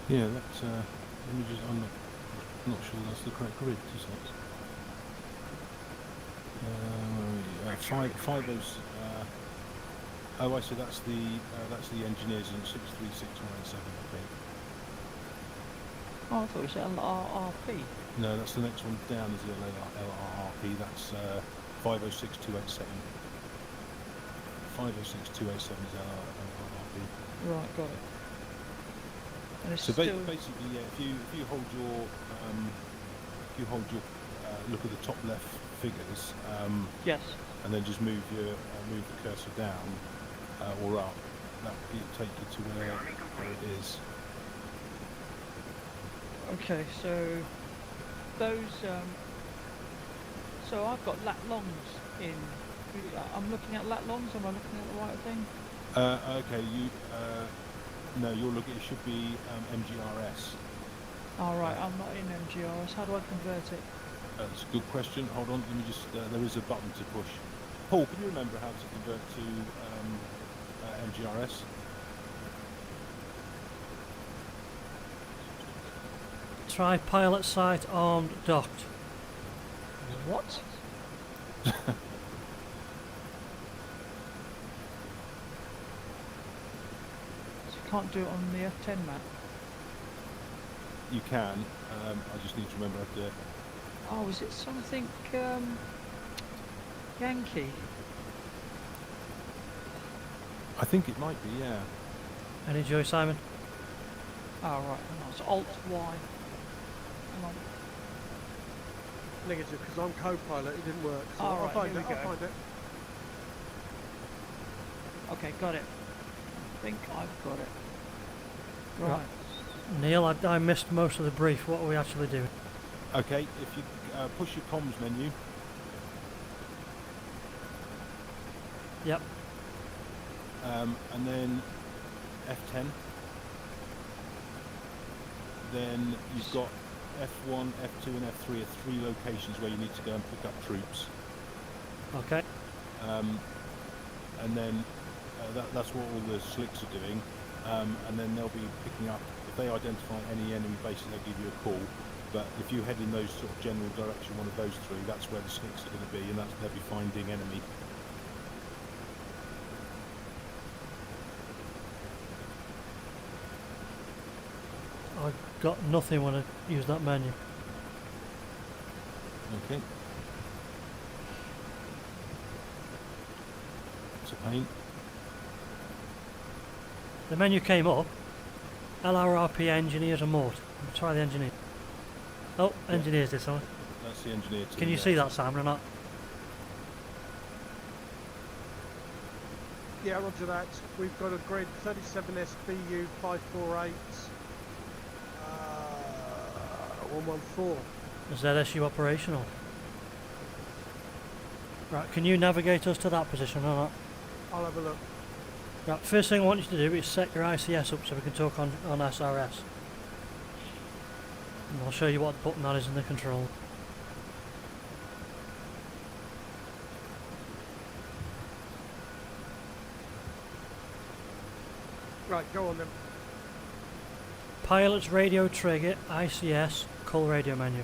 Yeah, that's, let me just, I'm not sure that's the correct grid, is it? Five those, oh, I see, that's the engineers in 636187, I think. Oh, I thought it was LRRP. No, that's the next one down is the LRRP, that's 506287. 506287 is LRRP. Right, got it. And it's So still... basically, yeah, if you hold your look at the top left figures, Yes. and then just move the cursor down or up, that will take you to where it is. Okay, so those... so I've got lat longs in... I'm looking at lat longs, am I looking at the right thing? Okay, no, you're looking, it should be MGRS. Oh, right, I'm not in MGRS. How do I convert it? That's a good question. Hold on, let me just, there is a button to push. Paul, can you remember how to convert to MGRS? Try pilot sight armed docked. What? So you can't do it on the F10 map? You can, I just need to remember how to do it. Oh, is it something, Yankee? I think it might be, yeah. Any joy, Simon? Oh, right, hang on, it's Alt-Y. Hang on. Negative, because I'm co-pilot, it didn't work. So Oh, I'll right, find here it, we I'll go. find it. Okay, got it. I think I've got it. Right. Neil, I missed most of the brief. What are we actually doing? Okay, if you push your comms menu. Yep. And then F10. Then you've got F1, F2 and F3 are 3 locations where you need to go and pick up troops. Okay. And then that's what all the slicks are doing. And then they'll be picking up, if they identify any enemy bases, they'll give you a call. But if you head in those sort of general direction, one of those 3, that's where the slicks are going to be, and they'll be finding enemy. I got nothing when I used that menu. Okay. It's a pain. The menu came up. LRRP engineers and mort. Try the engineer. Oh, engineers this time. That's the engineer team. Can you there. see that, Simon, or not? Yeah, roger that. We've got a grid 37 SBU 548 114. Is ZSU operational? Right, can you navigate us to that position or not? I'll have a look. Right, first thing I want you to do is set your ICS up so we can talk on SRS. And I'll show you what button that is in the control. Right, go on then. Pilot's radio trigger, ICS, call radio menu.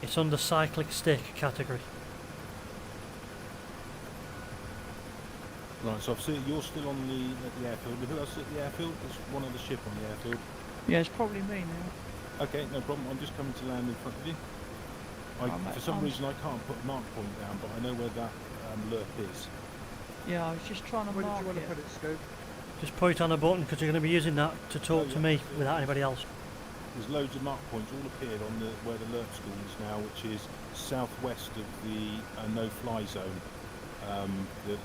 It's under cyclic stick category. Right, so I've seen you're still on the airfield. Who else is at the airfield? There's one other ship on the airfield. Yeah, it's probably me now. Okay, no problem. I'm just coming to land in front of you. For some reason I can't put a mark point down, but I know where that lerp is. Yeah, I was just trying to Where did mark you want to it. put it, Scoop? Just point on a button because you're going to be using that to talk to me yeah. without anybody else. There's loads of mark points all appeared on where the lerp school is now, which is southwest of the no-fly zone, the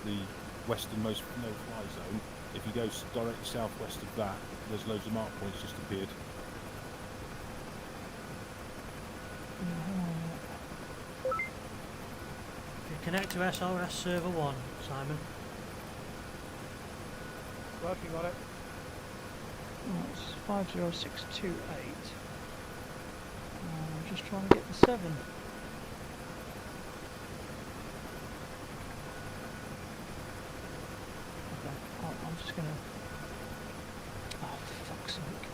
westernmost no-fly zone. If you go directly southwest of that, there's loads of mark points just appeared. If you connect to SRS server 1, Simon. Working on it. Oh, it's 50628. I'm just trying to get the 7. Okay, I'm just gonna... Oh, sake.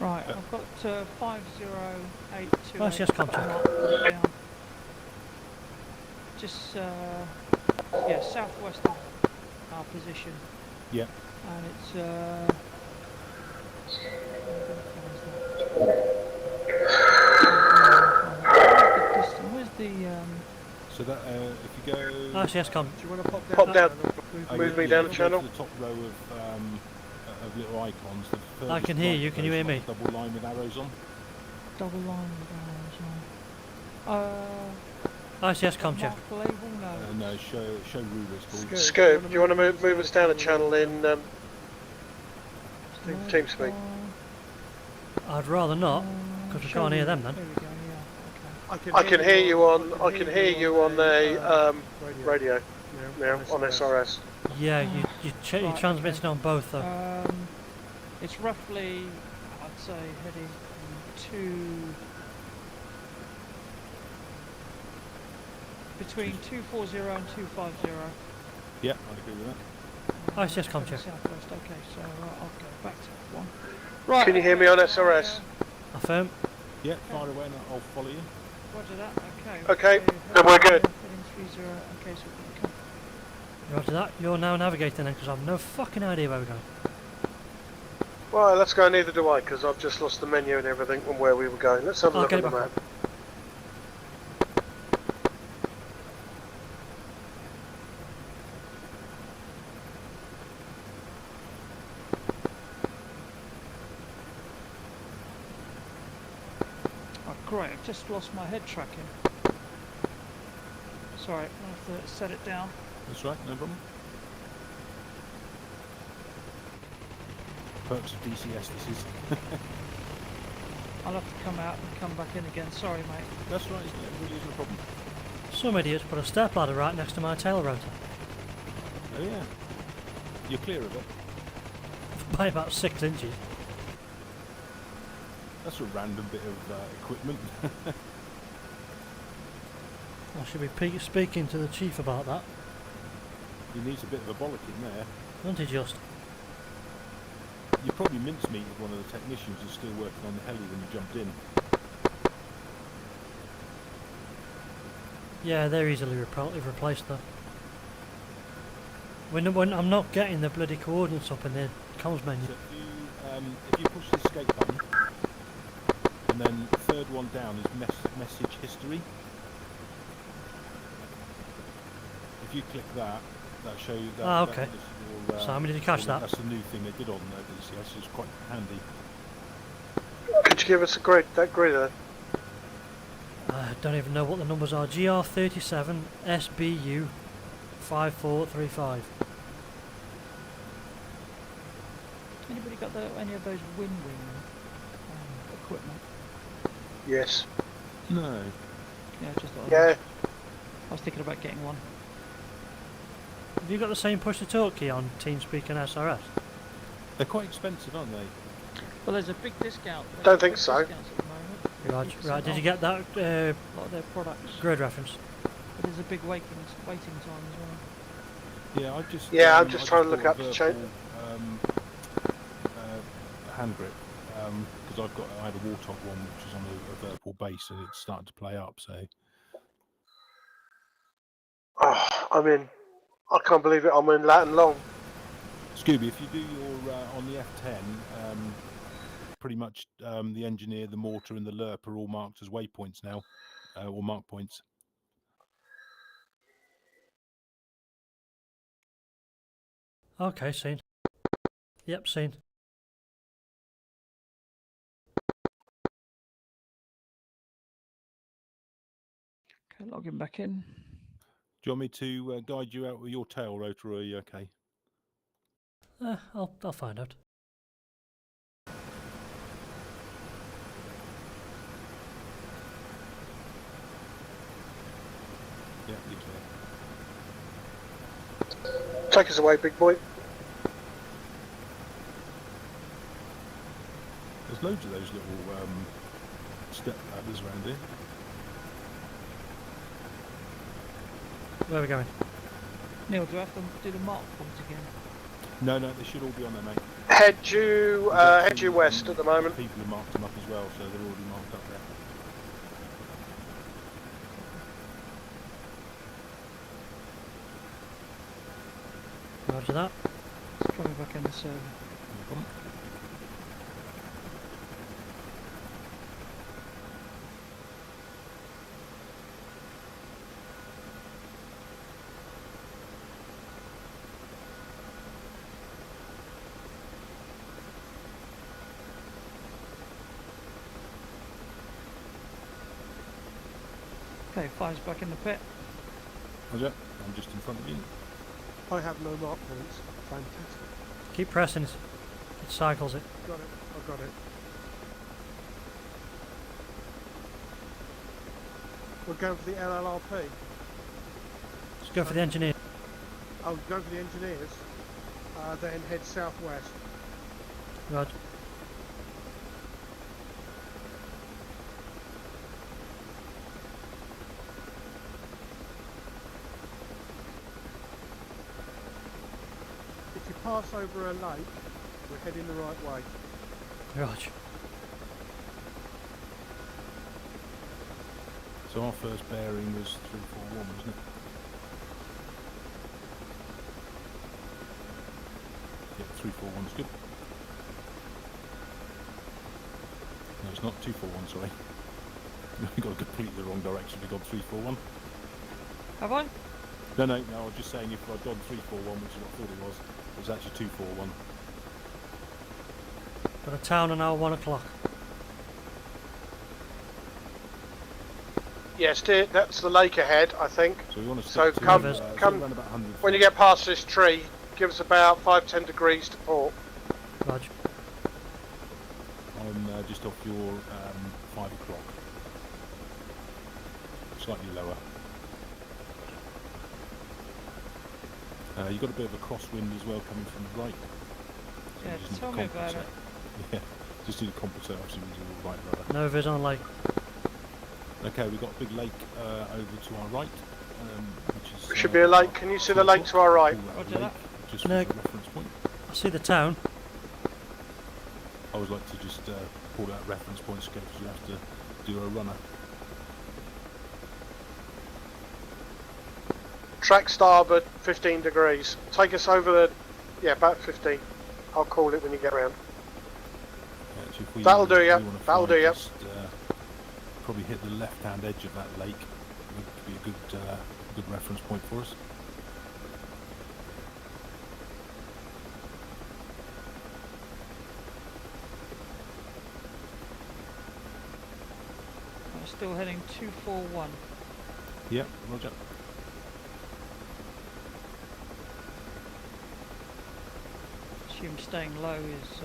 Right, I've got 50828. Oh, yes, come to. Down. Just, yeah, southwest of our position. Yeah. And it's, where's the, So that if you go. Oh, yes, come. Do you want to pop down? Pop down. Move me down the go channel. To the top row of little icons. The I furthest can hear right you. of Can you those hear me? got a double line with arrows on. double line with arrows on? Oh, yes, come, Jeff. Mark label? No. No, show ruler it's called. Scoop, do you want to move us down a channel in TeamSpeak? I'd rather not, because we can't hear them then. There we go, yeah. I can hear you on the radio now on SRS. Yeah, you're Right, transmitting on both though. It's roughly, I'd say, heading between 240 and 250. Yeah, I'd agree with that. Oh, yes, come, Jeff. Southwest, okay, so I'll go back to that one. Right. Can you hear me on SRS? Affirm. Yeah, fire away and I'll follow you. Roger that, okay. Okay, So, then we're good. heading 30, okay, so we're going to Roger that. You're now navigating then, because I've no fucking idea where we're going. Well, let's go. Neither do I, because I've just lost the menu and everything and where we were going. Let's have a I'll look get at it the back map. Oh, great, I've just lost my head tracking. Sorry, I'll have to set it down. That's right, no problem. Perks of DCS this is. I'll have to come out and come back in again. Sorry, mate. That's right, isn't it? It really isn't a problem. Some idiots put a step ladder right next to my tail rotor. Oh yeah. You're clear of it. By about 6 inches. That's a random bit of equipment. I should be speaking to the chief about that. He needs a bit of a bollocking there. Don't he just? You probably mincemeat with one of the technicians who's still working on the heli when you jumped in. Yeah, they're easily replaced though. When I'm not getting the bloody coordinates up in the comms menu. So if you push the escape button, and then the third one down is message history. If you click that, that'll show you that. Okay. Your, Simon, did you catch that? That's the new thing they did on DCS. It's quite handy. Could you give us that grid there? I don't even know what the numbers are. GR37 SBU 5435. Anybody got any of those wing equipment? Yes. No. Yeah, just thought Yeah. I was thinking about getting one. Have you got the same push to talk key on TeamSpeak and SRS? They're quite expensive, aren't they? Well, there's a big discount. Don't think so. Discounts at the moment. 50% Right, did you off get that a lot of their products? grid reference? But there's a big waiting time as well. Yeah, I'm just. I'm just trying to look bought up a the chain. Hand grip because I had a Warthog one which was on a vertical base and it's starting to play up. So. Oh, I can't believe it. I'm in Latin long. Scooby, if you do your on the F10, pretty much the engineer, the mortar, and the lerp are all marked as waypoints now, or mark points. Okay, seen. Yep, seen. Okay, logging back in. Do you want me to guide you out with your tail rotor, or are you okay? I'll find out. Yeah, you're clear. Take us away, big boy. There's loads of those little step ladders around here. Where are we going? Neil, do I have to do the mark points again? No, they should all be on there, mate. Head due west at the moment. People have marked them up as well, so they're already marked up there. Roger that. It's coming back in the server. No problem. Okay, five's back in the pit. Roger, I'm just in front of you. I have no mark points. Fantastic. Keep pressing it. It cycles it. Got it. I've got it. We're going for the LLRP. Let's go for the engineer. I'll go for the engineers. Then head southwest. Roger. If you pass over a lake, we're heading the right way. Roger. So our first bearing was 341, wasn't it? Yeah, 341's good. No, it's not 241, sorry. We've got completely the wrong direction. We've got 341. Have I? No, I was just saying if I'd gone 341, which is what I thought it was actually 241. Got a town an hour 1 o'clock. Yes, that's the lake ahead, I think. So we want to So stick to come around about 100 when you feet. get past this tree, give us about 5-10 degrees to port. Roger. I'm just off your 5 o'clock. Slightly lower. You've got a bit of a crosswind as well coming from the right. So Yeah, you just need tell to me about it. compensate. Yeah, just need to compensate obviously with your right rudder. Nova's on lake. Okay, we've got a big lake over to our right, which is... There should be a lake. Can you see the lake to our right? Roger that. Just No. for a reference point. I see the town. I always like to just pull out reference points because you have to do a runner. Track starboard, 15 degrees. Take us over the... Yeah, about 15. I'll call it when you get around. Actually, if we, That'll do ya, we wanna that'll fly do ya. just, probably hit the left-hand edge of that lake. Would be a good reference point for us. I'm still heading 241. Yep, roger. Assume staying low is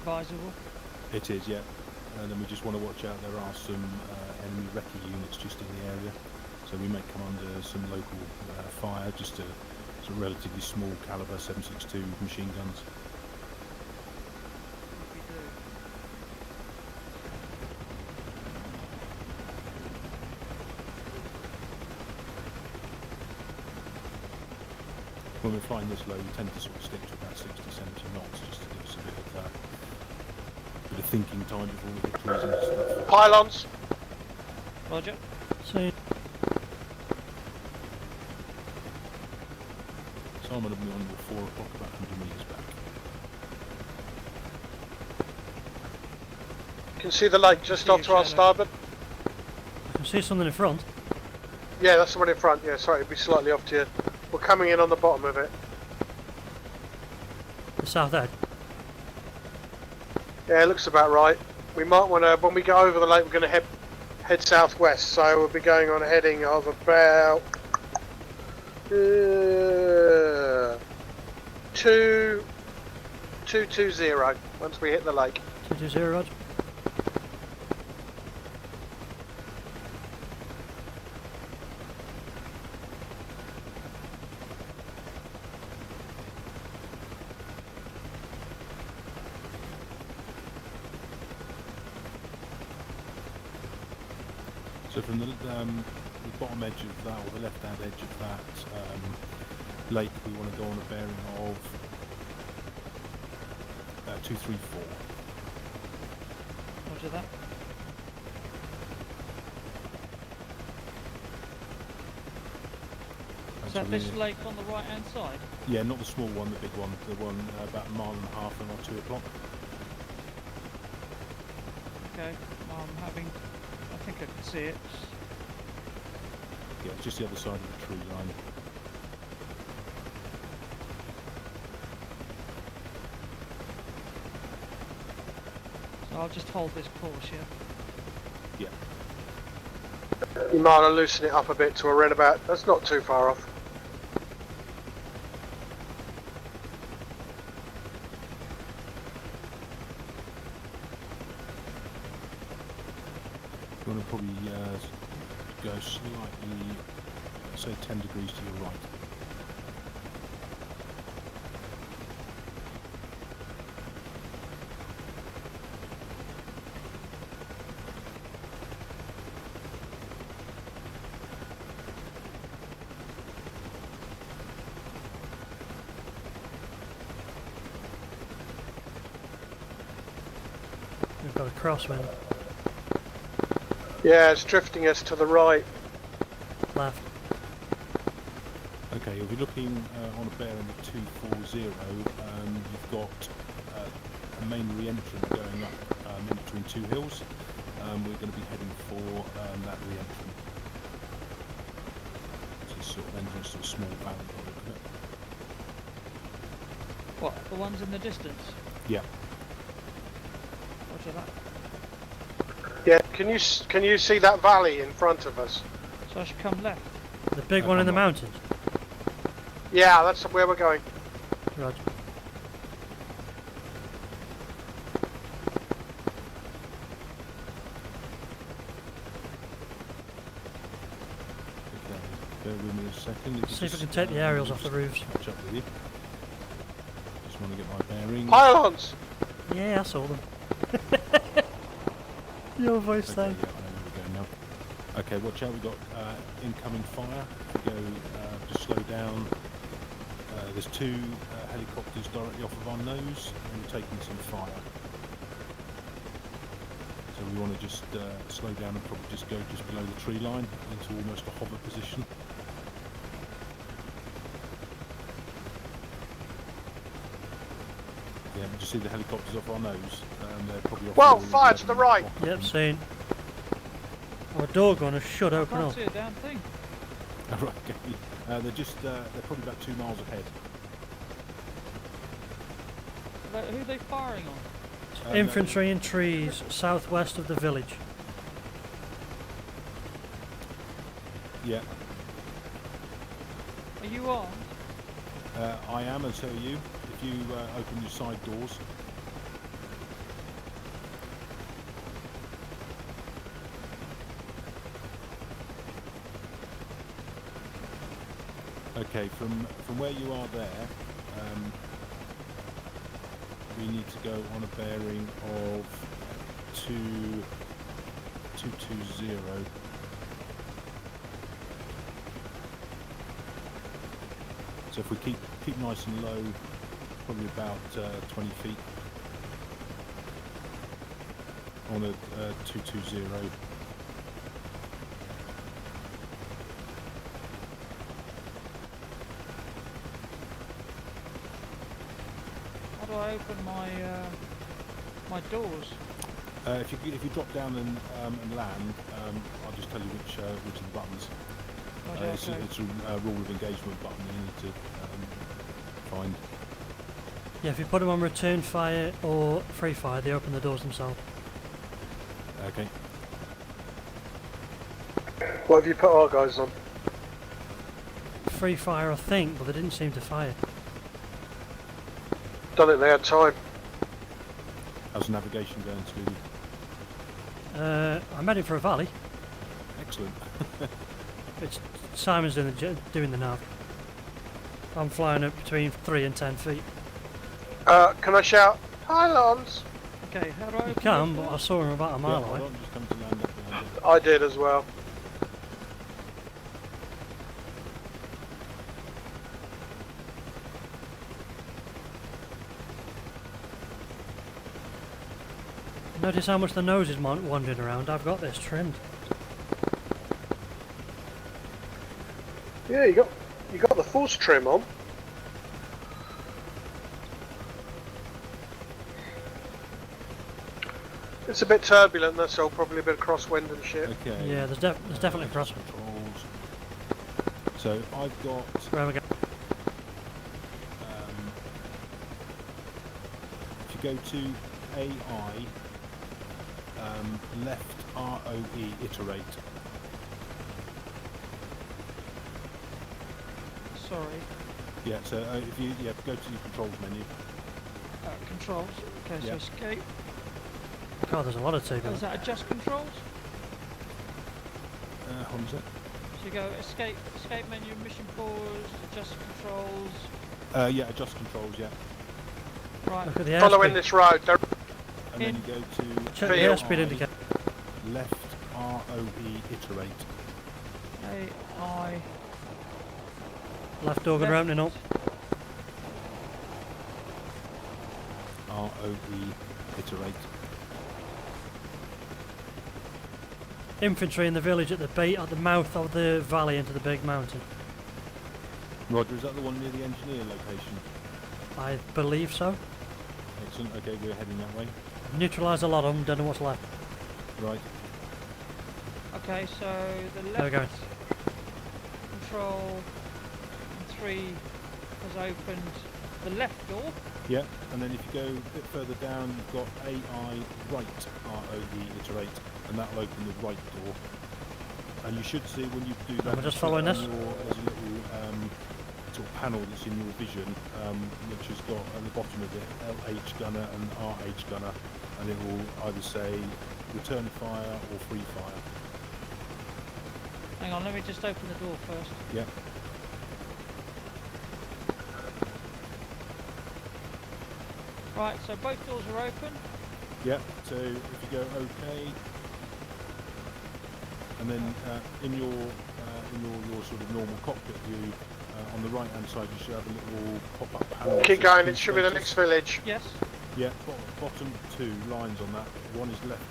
advisable. It is, yeah. And then we just want to watch out. There are some enemy recce units just in the area, so we may come under some local fire. Just some relatively small caliber 7.62 machine guns. If we do. When we're flying this low, we tend to sort of stick to about 60-70 knots, just to give us a bit of thinking time before we hit cruising and stuff. Pylons. Roger. See. Simon will be on your 4 o'clock, about 100 metres back. You can see the lake just See off your to our shadow. starboard. I can see something in front. Yeah, that's the one in front. Yeah, sorry, it'd be slightly off to you. We're coming in on the bottom of it. The south edge. Yeah, it looks about right. We might want to, when we go over the lake, we're going to head southwest. So we'll be going on a heading of about 220 once we hit the lake. 220, Roger. So from the bottom edge of that, or the left-hand edge of that lake, we want to go on a bearing of 234. Roger that. Is that this lake on the right hand side? Yeah, not the small one, the big one. The one about a mile and a half and on 2 o'clock. Okay, I think I can see it. Yeah, it's just the other side of the tree line. So I'll just hold this course, yeah? Yeah. You might want to loosen it up a bit to around about. That's not too far off. You want to probably go slightly, say 10 degrees to your right. We've got a crosswind. Yeah, it's drifting us to the right. Left. Okay, you'll be looking on a bearing of 240. You've got a main re-entrant going up in between 2 hills. We're going to be heading for that re-entrant. It's a sort of entrance to a small valley by the look of it. What, the ones in the distance? Yeah. Roger that. Yeah, can you see that valley in front of us? So I should come left. The big one in the mountains. Yeah, that's where we're going. Roger. Okay, bear with me a second. See if I can take the aerials off the roofs. Catch up with you. Just want to get my bearings. Pylons! Yeah, I saw them. Your voice Okay, then. yeah, I know where we're going now. Okay, watch out, we've got incoming fire. If we go, just slow down. There's 2 helicopters directly off of our nose, and we're taking some fire. So we want to just slow down and probably just go just below the tree line into almost a hover position. Yeah, did you see the helicopters off our nose? They're probably off. Whoa, the fire to the 11 right. o'clock. Yep, seen. Our door gunner should open I can't up. see a damn thing. Right, okay. They're just they're probably about 2 miles ahead. Who are they firing on? Infantry in trees southwest of the village. Yeah, Are you armed? I am, and so are you. If you open your side doors. Okay, from where you are there, we need to go on a bearing of 220. So if we keep nice and low, probably about 20 feet on a 220. How do I open my doors? If you drop down and land, I'll just tell you which of the buttons. Roger, It's okay. a rule of engagement button you need to find. Yeah, if you put them on return fire or free fire, they open the doors themselves. Okay. What have you put our guys on? Free fire, I think, but they didn't seem to fire. Don't think they had time. How's navigation going, Stevie? I'm heading for a valley. Excellent. It's Simon's doing the nav. I'm flying at between 3 and 10 feet. Can I shout, pylons? Okay, how do I open You can, the but I doors? saw him about a mile Yeah, away. hold on, just come to land up behind it. I did as well. Notice how much the nose is wandering around. I've got this trimmed. Yeah, you got the force trim on. It's a bit turbulent, that's all. Probably a bit of crosswind and shit. Okay. Yeah, there's definitely a crosswind. Controls. So I've got. Where we go? If you go to AI, left ROE iterate. Sorry. Yeah. So if you go to your controls menu. Controls. Okay, so Yeah. escape. God, there's a lot of Oh, turbulence. is that adjust controls? Hold on a sec. So you go escape menu, mission pause, adjust controls. Yeah, adjust controls. Yeah. Right. Look at the Following airspeed. this road. And then you go to Check the field. airspeed indicator. left ROE iterate. AI. Left organ Left. opening up. ROE iterate. Infantry in the village at the mouth of the valley into the big mountain. Roger, is that the one near the engineer location? I believe so. Excellent. Okay, we're heading that way. Neutralise a lot of them. Don't know what's left. Right. Okay, so the There we go. left control and 3 has opened the left door. Yeah, and then if you go a bit further down, you've got AI right ROE iterate, and that'll open the right door. And you should see when you do that. we're just you see following on this? there's a little sort of panel that's in your vision, which has got at the bottom of it LH gunner and RH gunner, and it will either say return fire or free fire. Hang on, let me just open the door first. Yeah. Right, so both doors are open. Yeah. So if you go OK, and then in your sort of normal cockpit view, on the right hand side you should have a little pop-up panel. that Keep says going, key it should be the status. next village. Yes. Yeah, bottom 2 lines on that. One is left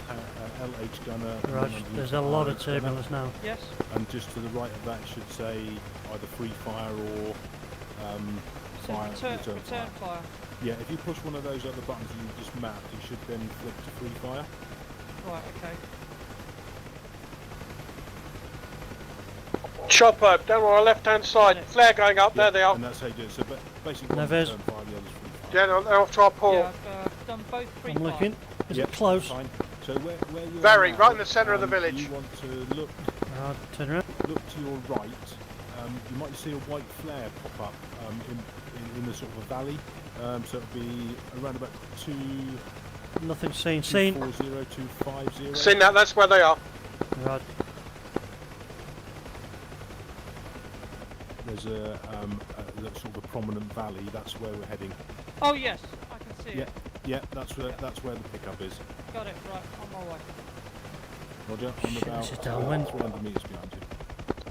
LH gunner. and Right, then underneath there's that a lot of RH gunner. turbulence now. Yes. And just to the right of that should say either free fire or So fire, return fire. Yeah, if you push one of those other buttons you just mapped, you should then flip to free fire. Right, okay. Chopper, down on our left hand side. Flare going up, there they are. And that's how you do it. So basically Now one there's- return fire, the other's free fire. Yeah, they're off to our port. Yeah, I've done both free I'm fire. looking. Is Yep, it close? Fine. So where you Very, are right in the centre of the village. You want to look Turn around. to your right. You might see a white flare pop up in the sort of a valley. So it'll be around about Nothing seen. Seen. 240-250. Seen that, that's where they are. Right. There's a sort of a prominent valley. That's where we're heading. Oh yes, I can see Yeah, it. yeah. That's where the pickup is. Got it. Right, on my way. Roger. I'm Shit, about this is downwind. 300 metres behind you.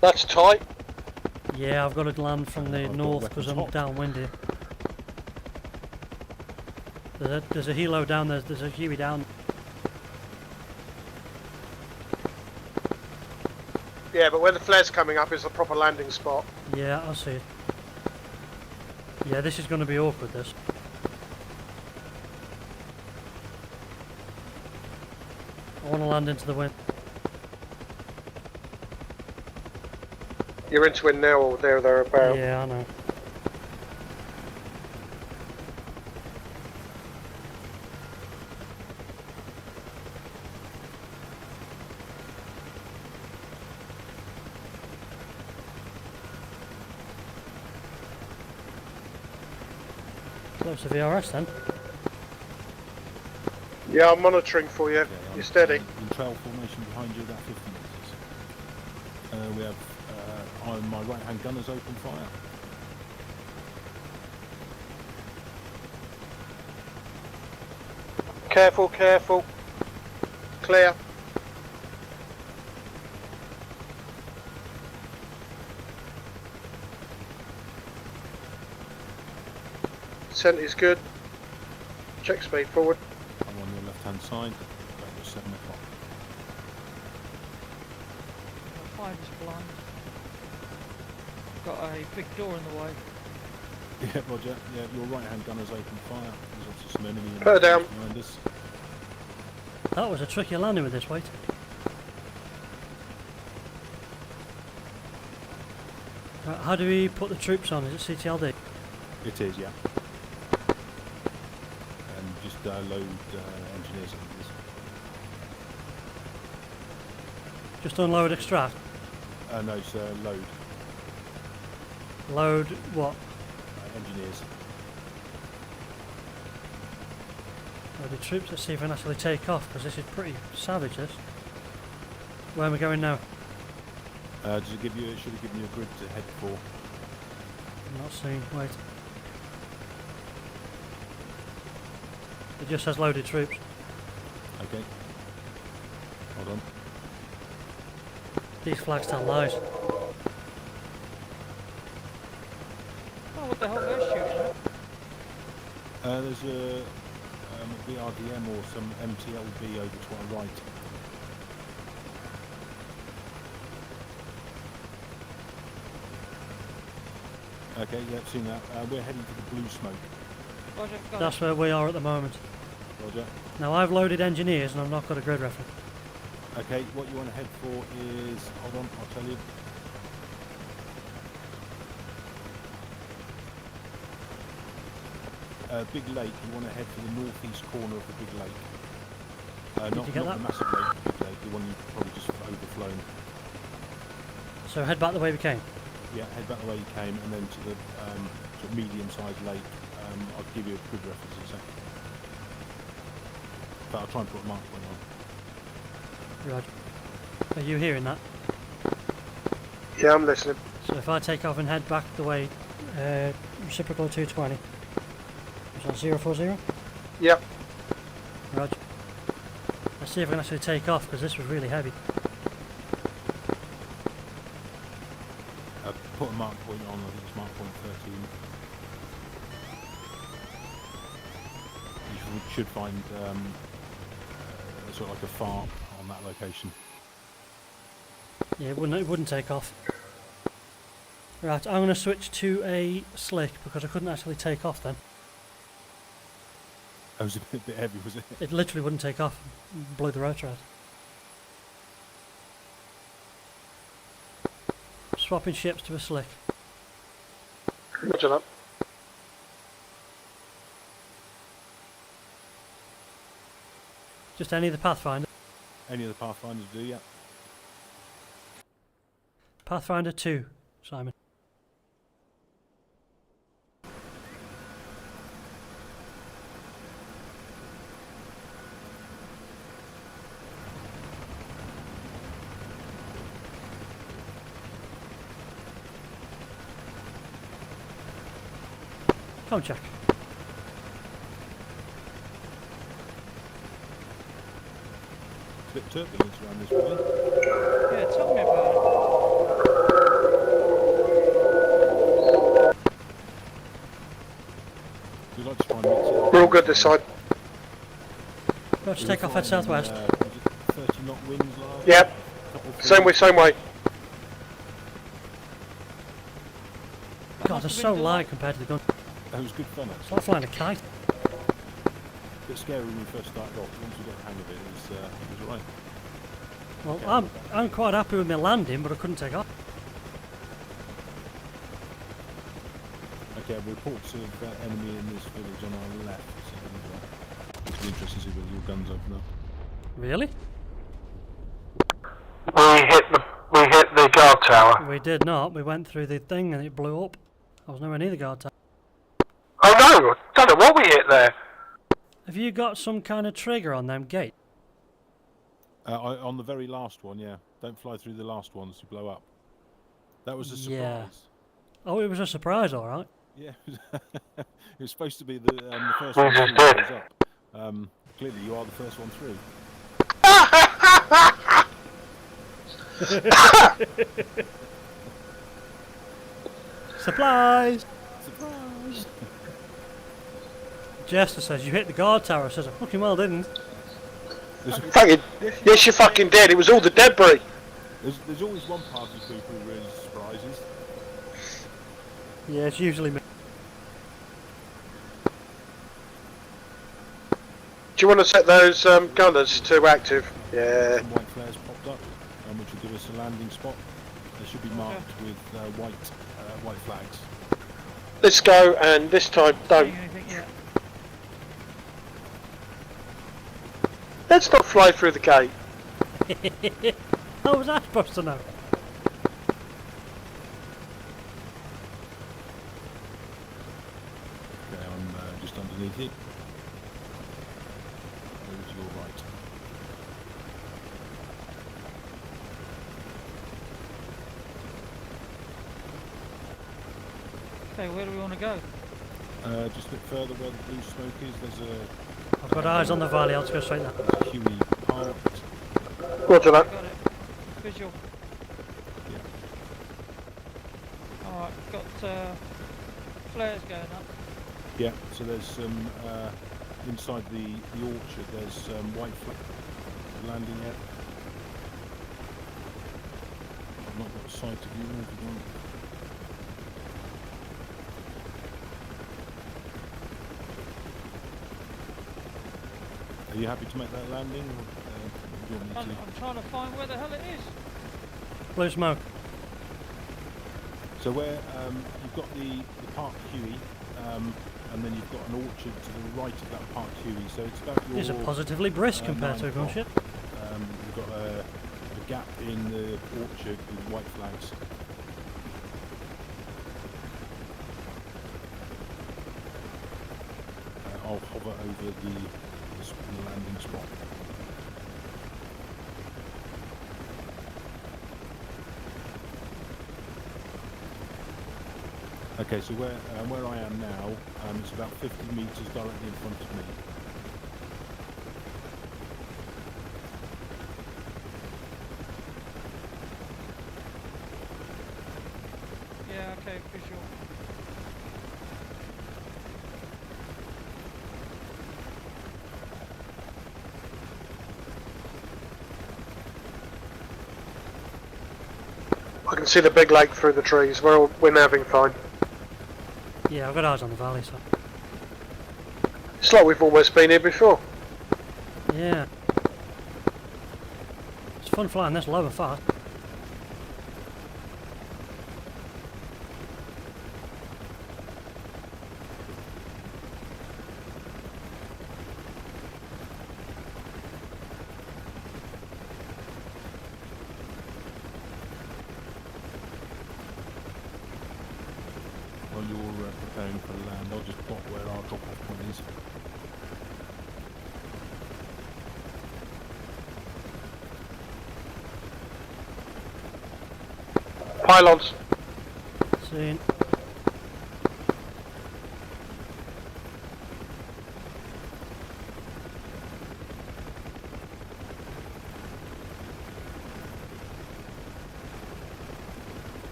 That's tight. Yeah, I've got to land from the I've got north weapons because I'm hot. downwind here. There's a helo down there. There's a huey down. Yeah, but where the flare's coming up is the proper landing spot. Yeah, I see it. Yeah, this is going to be awkward, this. I want to land into the wind. You're into it now or thereabout. Yeah, I know. Close to VRS then. Yeah, I'm monitoring for you. Okay, You're steady. In trail formation behind you, about 50 metres. We have on my right hand gunners open fire. Careful, careful. Clear. Scent is good. Check speed forward. I'm on your left hand side. 7 o'clock. My find is blind. Got a big door in the way. Yeah, Roger. Yeah, your right-hand gunner's open fire. There's obviously some enemy Put her down. behind us. That was a tricky landing with this weight. Right, how do we put the troops on? Is it CTLD? It is, yeah. And just load engineers into this. Just unload, extract. No, it's load Load what? engineers. Load the troops. Let's see if we can actually take off, because this is pretty savage, this. Where am we going now? Does it give you? Should have given you a grid to head for? I'm not seeing. Wait. It just says loaded troops. Okay. Hold on. These flags tell lies. Oh, what the hell they're shooting at? There's a BRDM or some MTLB over to our right. Okay, yeah, seen that. We're heading to the blue smoke. Roger, got That's where we are at the moment. Roger. Now I've loaded engineers and I've not got a grid reference. Okay, what you want to head for is... Hold on, I'll tell you. Big Lake, you want to head for the northeast corner of the Big Lake. Did you get not that? the massive lake, the Big Lake, the one you've probably just overflown. So head back the way we came. Yeah, head back the way you came, and then to the sort of medium-sized lake. I'll give you a good reference in a second. But I'll try and put a mark point on. Roger. Are you hearing that? Yeah, I'm listening. So if I take off and head back the way, reciprocal 220. Is that 040? Yep. Roger. Let's see if we can actually take off, because this was really heavy. Put a mark point on, I think it's mark point 13. You should find sort of like a farm on that location. Yeah, it wouldn't take off. Right, I'm going to switch to a slick, because I couldn't actually take off then. That was a bit heavy, was it? It literally wouldn't take off. Blew the rotor out. Swapping ships to a slick. Roger that. Just any of the Pathfinder. Any of the Pathfinders do, yeah. Pathfinder 2, Simon. Come check. It's a bit turbulent around this way. Yeah, tell me about We'd like to try and mix it. We're all good this side. Right, take off, head southwest. Was it 30 knot winds last? Yep. Couple of Same way, same way. God, they're so light compared to the gun. That was good fun It's actually. like flying a kite. A bit scary when we first started off. Once we got the hang of it, it was alright. Well, I'm quite happy with my landing, but I couldn't take off. Okay, reports of enemy in this village on our left. So it'll be interesting to see whether your guns open up. Really? We hit the guard tower. We did not. We went through the thing and it blew up. I was nowhere near the guard tower. Oh no! Don't know what we hit there. Have you got some kind of trigger on them gate? On the very last one, yeah. Don't fly through the last ones to blow up. That was a surprise. Yeah. Oh, it was a surprise, all right. Yeah, it was supposed to be the first one through goes up. Clearly, you are the first one through. Supplies! Surprise! Jester says, you hit the guard tower. Says, I fucking well didn't. There's, Fucking, yes, you fucking did. It was all the debris. there's always one party of people who really surprises. Yeah, it's usually me. Do you want to set those gunners to active? Yeah. Some white flares popped up, which will give us a landing spot. They should be marked with white flags. Let's go, and this time don't. Seeing anything yet? Let's not fly through the gate. How was I supposed to know? Okay, I'm just underneath it. Over to your right. Okay, where do we want to go? Just a bit further where the blue smoke is, there's a I've got eyes on the valley, I'll just go straight now. Huey parked. Roger I that. got it. Visual. Yeah. Alright, got flares going up. Yeah, so there's some, inside the orchard, there's some white flag landing yet. I've not got a sight of you if you want. Are you happy to make that landing? Or, do you want me I'm trying to find where the hell it is. Blue smoke. So where you've got the park Huey, and then you've got an orchard to the right of that park Huey. So it's about your. These are positively brisk compared to a 9 gunship. o'clock. You've got a gap in the orchard with white flags. I'll hover over the landing spot. Okay, so where I am now, it's about 50 metres directly in front of me. Yeah, okay, visual. I can see the big lake through the trees. We're navving fine. Yeah, I've got eyes on the valley, so. It's like we've almost been here before. Yeah. It's fun flying this low and fast. While you're preparing for land, I'll just plot where our drop-off point is. Pylons. Seen.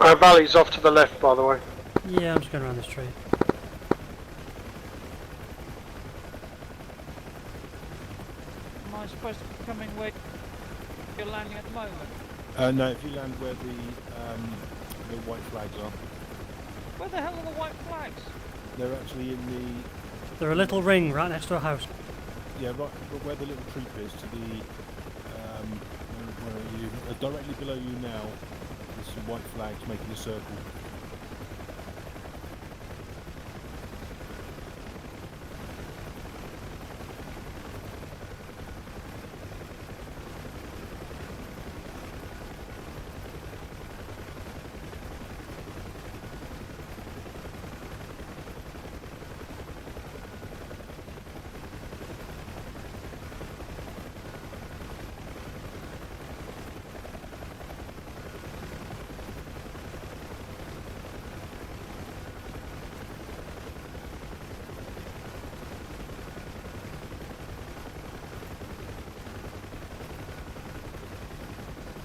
Our valley's off to the left, by the way. Yeah, I'm just going around this tree. Am I supposed to be coming where you're landing at the moment? No, if you land where the white flags are, Where the hell are the white flags? they're actually in They're a little ring right next to a house. the right where the little troop is to the where are you? Directly below you now. There's some white flags making a circle.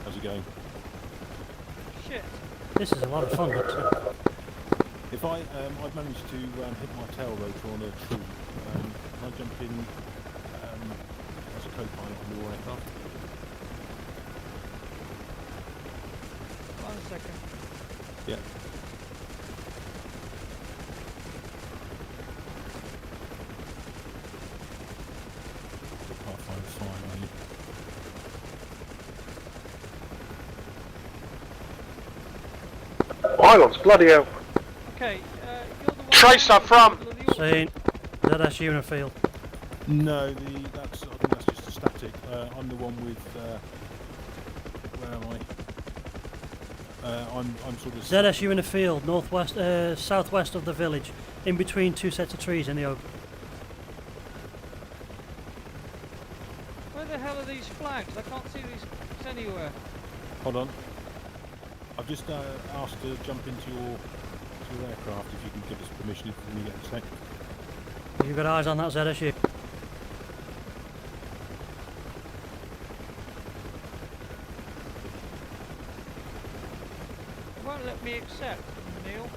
How's it going? Shit. This is a lot of fun, actually. If I've managed to hit my tail rotor on a tree, can I jump in as a co-pilot on your aircraft? 1 second. Yeah. Pathfinder 5, are you? Pylons, bloody hell. Okay, you're the one. Tracer from. Seen. ZSU in a field. No, I think that's just a static. I'm the one with. Where am I? I'm sort of. ZSU in a field, northwest, southwest of the village, in between two sets of trees in the oak. Where the hell are these flags? I can't see these anywhere. Hold on. I've just asked to jump into your aircraft if you can give us permission when you get a sec. Have you got eyes on that ZSU? It won't let me accept, Neil.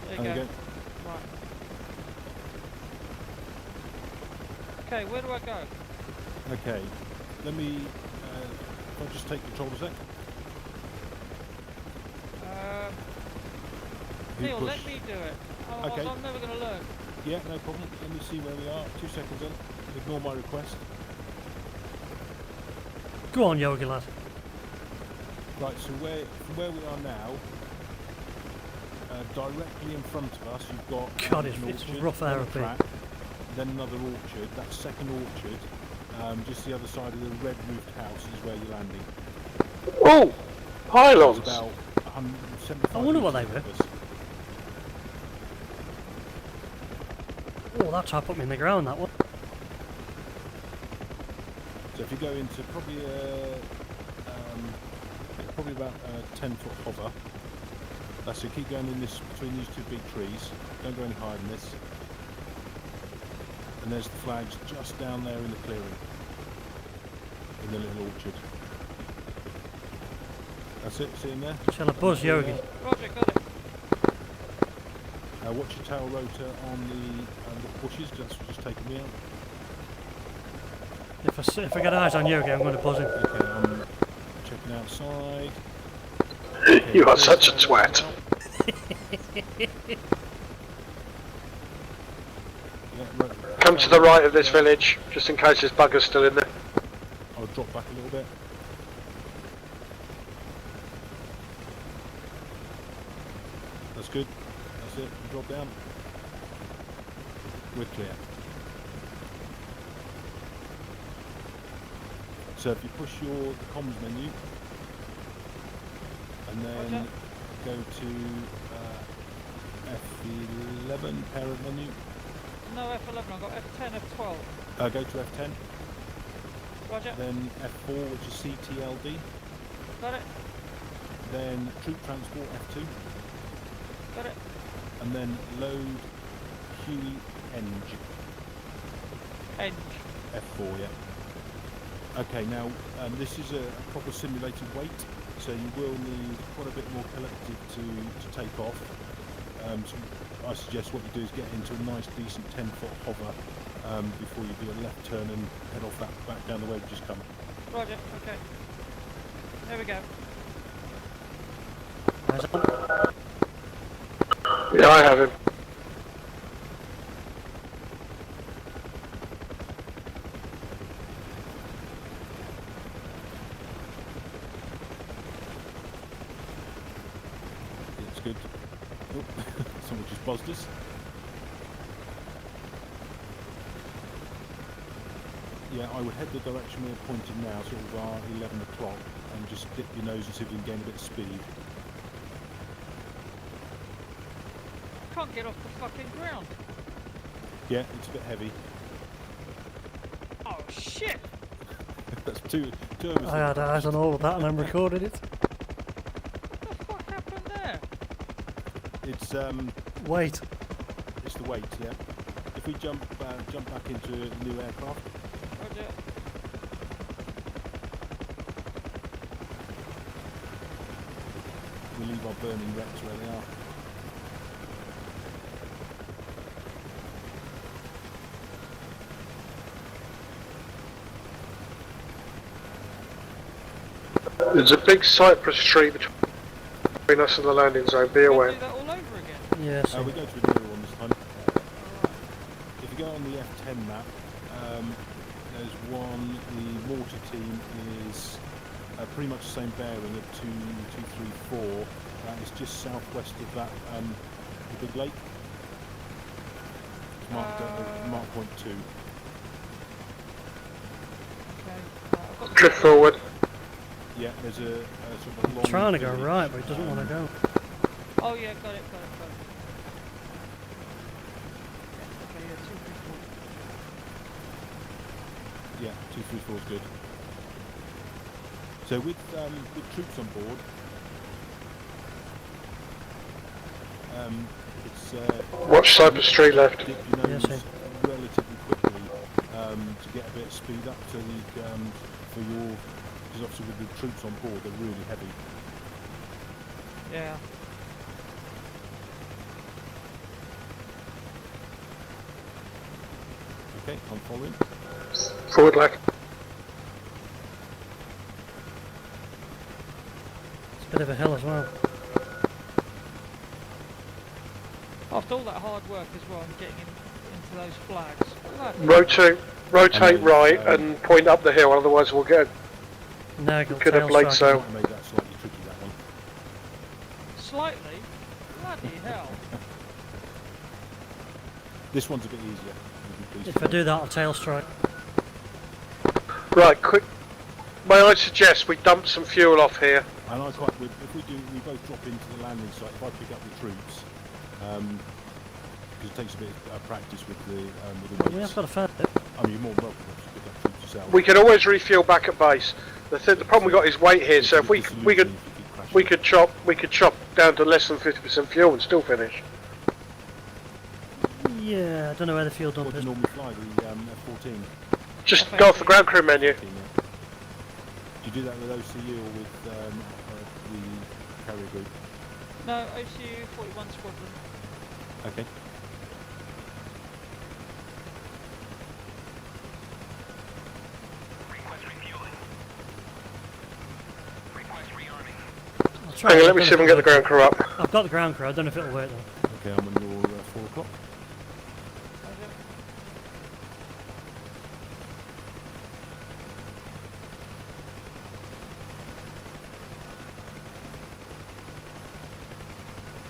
There you There go. you go. Right. Okay, where do I go? Okay. Let me. If I just take control a sec. Neil, push. let me do it. Otherwise Okay. I'm never going to learn. Yeah, no problem. Let me see where we are. 2 seconds in. Ignore my request. Go on, Yogi lad. Right, so from where we are now, directly in front of us, you've got God, an it's orchard, rough then air a up here. track, then another orchard. That second orchard, just the other side of the red roofed house, is where you're landing. Oh, It's pylons. about 175 I wonder what metres they above were. us. Oh, that top put me in the ground, that one. So if you go into probably about a 10-foot hover. That's it. Keep going in this between these two big trees. Don't go any higher than this. And there's the flags just down there in the clearing, in the little orchard. That's it. See in there? Shall I buzz Yogi? Roger, got it. Watch your tail rotor on the bushes, because that's just taking me out. If I get eyes on Yogi, I'm going to buzz him. Okay, I'm checking outside. You are such a twat. Yeah, right. Come to the right of this village, just in case this bugger's still in there. I'll drop back a little bit. That's good. That's it. Drop down. We're clear. So if you push the comms menu and then Roger. go to F11 parent menu, No F11, I've got F10, F12. go to F10, Roger, then F4 which is CTLD, got it, then troop transport F2, got it. and then load huey eng Edge. F4, yeah. Okay, now this is a proper simulated weight, so you will need quite a bit more collective to take off. So I suggest what you do is get into a nice decent 10-foot hover before you do a left turn and head off back down the way we've just come. Roger, okay. There we go. Eyes on. Yeah, I have him. It's good. Oh, someone just buzzed us. Yeah, I would head the direction we're pointing now, sort of 11 o'clock, and just dip your nose and see if you can gain a bit of speed. I can't get off the fucking ground. Yeah, it's a bit heavy. Oh shit! That's two of us. I had eyes on all of that and I'm recording it. What the fuck happened there? It's Wait. it's the weight, yeah. If we jump back into a new aircraft, Roger. we'll leave of our burning wrecks where they are. There's a big cypress tree between us and the landing zone, be We'll aware. do that all over again. Yeah, so We go to a newer one this time. If you go on the F10 map, there's one, the water team is pretty much the same bearing of 234. It's just southwest of that, the big lake. It's marked at mark point 2. Okay. I've got the Drift forward. Yeah, there's a sort of a long trying to go village, right, but it doesn't want to go. Oh yeah, got it. Okay, yeah, 234. Yeah, 234 is good. So with troops on board, it's Watch cypress tree left. dip your Yeah, nose same. relatively quickly to get a bit of speed up so the for your, because obviously with the troops on board they're really heavy. Yeah. Okay, I'm following. Forward leg. It's a bit of a hill as well. After all that hard work as well, and getting into those flags. Rotate And right then, and point up the hill, otherwise we'll get. Nagel could have tail late strike. sail. Might have made that slightly tricky, that one. Slightly. Bloody hell. This one's a bit easier. you'll be pleased If to I know. do that, I'll tail strike. Right, quick. May I suggest we dump some fuel off here? And if we both drop into the landing site, if I pick up the troops, because it takes a bit of practice with the We weights. have got a fair bit. I mean, you're more than welcome to pick up troops yourself. We can always refuel back at base. The problem we got is weight here, so if we could chop down to less than 50% fuel and still finish. Yeah, I don't know where the fuel What dump do is. you normally fly, the F-14? Just go off the ground crew menu. Do you do that with OCU or with the carrier group? No, OCU 41 Squadron. Okay. I'll try Hang it. on, I let me don't see if I know can get the it'll ground crew up. work. I've got the ground crew, I don't know if it'll work though. Okay, I'm on your 4 o'clock.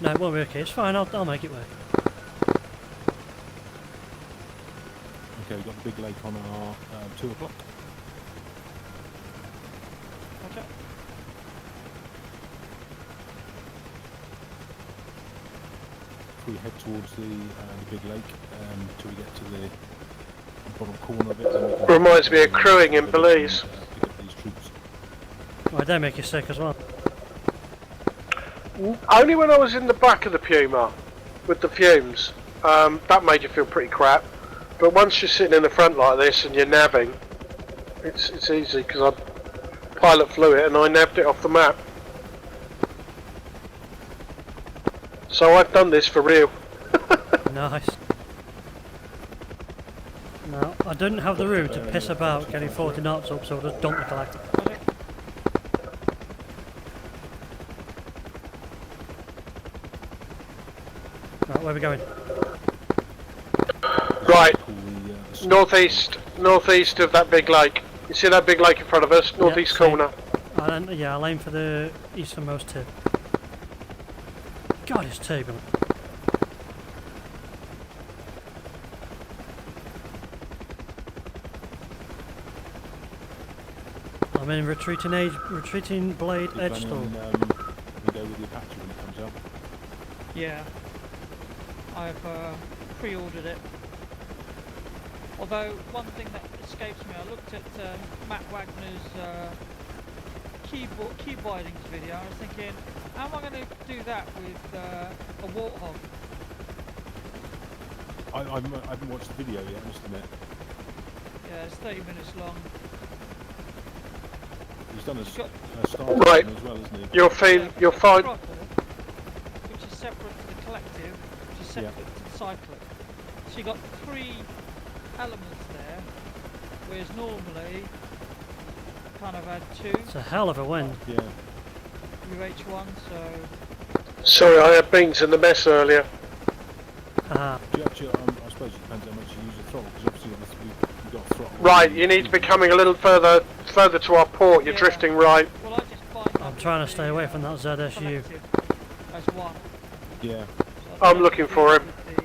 No, it won't be okay, it's fine, I'll make it work. Okay, we've got the big lake on our 2 o'clock. Roger. If we head towards the big lake until we get to the bottom corner of it, then we can... Reminds me of crewing in Belize. Pick up these troops. Right, they make you sick as well. Only when I was in the back of the Puma with the fumes, that made you feel pretty crap. But once you're sitting in the front like this and you're nabbing, it's easy because I pilot flew it and I nabbed it off the map. So I've done this for real. Nice. No, I didn't have the room to piss about getting 40 knots up, so I just dumped the collector. Roger. Right, where are we going? Right, Call the northeast of that big lake. You see that big lake in front of us? Northeast same. corner. I'll aim for the easternmost tip. God, it's turbulent. I'm in retreating blade You edge planning stall. on, we go with the Apache when it comes out. Yeah. I've pre-ordered it. Although, one thing that escapes me, I looked at Matt Wagner's key bindings video, I was thinking, how am I going to do that with a Warthog? I haven't watched the video yet, I must admit. Yeah, it's 30 minutes long. He's done a Got- Star Right. as well, isn't he? You'll find Throttle. separate to the collective, which is separate to the cyclic. So you've got 3 elements there, whereas normally kind of had 2 It's a hell of a wind. Yeah. UH1, so Sorry, I had beans in the mess earlier. Ah, Do you actually, I suppose it depends how much you use the throttle, because obviously we've got throttle. Right, you need to be coming a little further to our port. You're Yeah. drifting right. well I just find I'm trying to stay away from that ZSU. collective as one. Yeah. So I I'm don't looking know for if him. with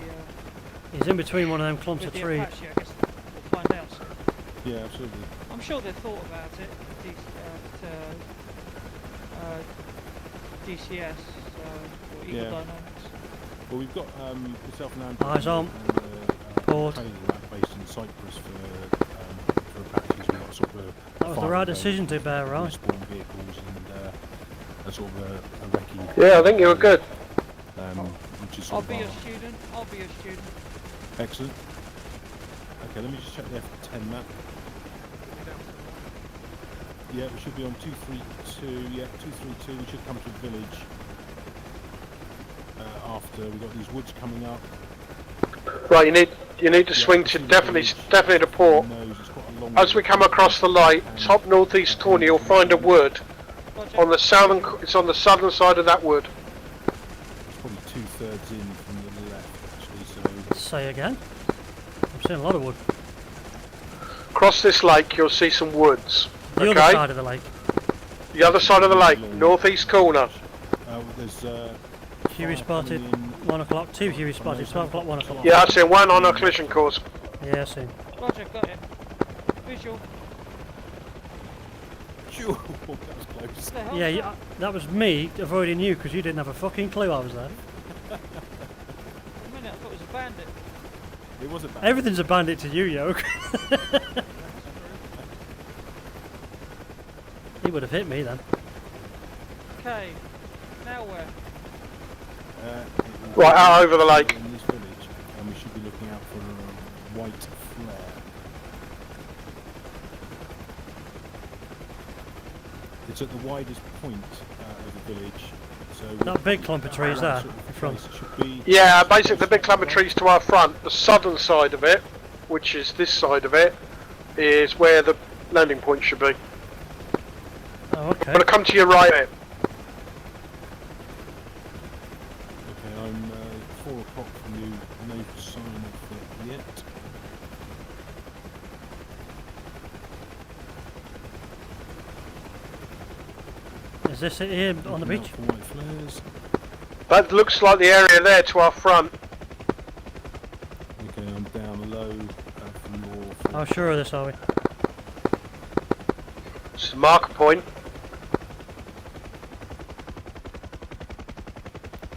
the, He's in between one of them clumps with of the trees. Apache, I guess we'll find out soon. Yeah, absolutely. I'm sure they thought about it at DCS, or Eagle Yeah. Dynamics. Well, we've got yourself and Andrew. Eyes on. And, Port. training lab based in Cyprus for Apaches. We've got sort of a That was the right decision to bear, right? Spawn vehicles and a sort of a recce. Yeah, I think you were good. Which is I'll sort of be our- a student. I'll be a student. Excellent. Okay, let me just check the F10 map. Yeah, we should be on 232. Yeah, 232. We should come to a village after we've got these woods coming up. Right, you need to swing it's to in the definitely village. to port. Nose, it's quite a long As we come across the light, top northeast corner, you'll find a wood. Roger. On the southern, it's on the southern side of that wood. It's probably 2/3 in from the left, actually. So Say again. I'm seeing a lot of wood. Across this lake, you'll see some woods. The other Okay, side of the lake. the other side of the lake, northeast corner. there's Huey fire spotted. coming in. 1 o'clock. 2 Huey spotted. 12 o'clock, 1 o'clock. Yeah, I see one on a collision course. Yeah, seen. Roger, got him. Visual. Phew, that was close. What the hell Yeah, is you, that? that was me avoiding you because you didn't have a fucking clue I was there. For a minute, I thought it was a bandit. It was a bad. Everything's a bandit to you, Yoke. He would have hit me then. Okay, now where? It will Right, be out over the lake. in this village, and we should be looking out for a white flare. It's at the widest point of the village. So That big clump of trees there, sort of in front. place should be Yeah, basically the big clump of trees to our front, the southern side of it, which is this side of it, is where the landing point should be. Oh, okay. Gonna come to your right. Okay, I'm 4 o'clock from you. No sign of it yet. Is this it here on the Looking out beach? for white flares. That looks like the area there to our front. Okay, I'm down low from your. How sure of this are we? It's the marker point.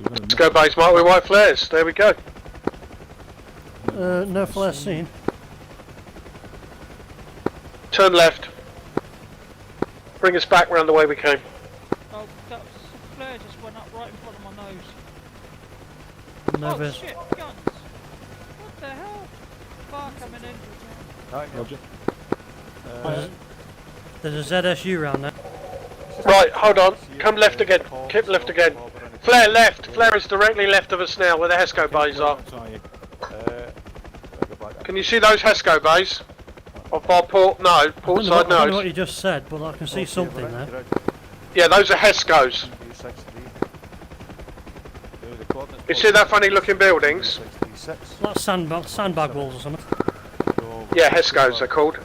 Let's go base mark with white flares. There we go. No flare seen. Turn left. Bring us back round the way we came. Oh, that flare just went up right in front of my nose. No Oh vis. shit, guns! What the hell? Fire coming in. Roger. There's a ZSU round there. Right, hold on. Come left again. Keep left again. Flare left. Flare is directly left of us now, where the HESCO bays are. Whereabouts are you? Can you see those HESCO bays? Off our port? No, I port don't know side what nose. you just said, but I can see something there. Yeah, those are HESCOs. You see that funny looking buildings? That's sandbag walls or something. Yeah, HESCOs they're called.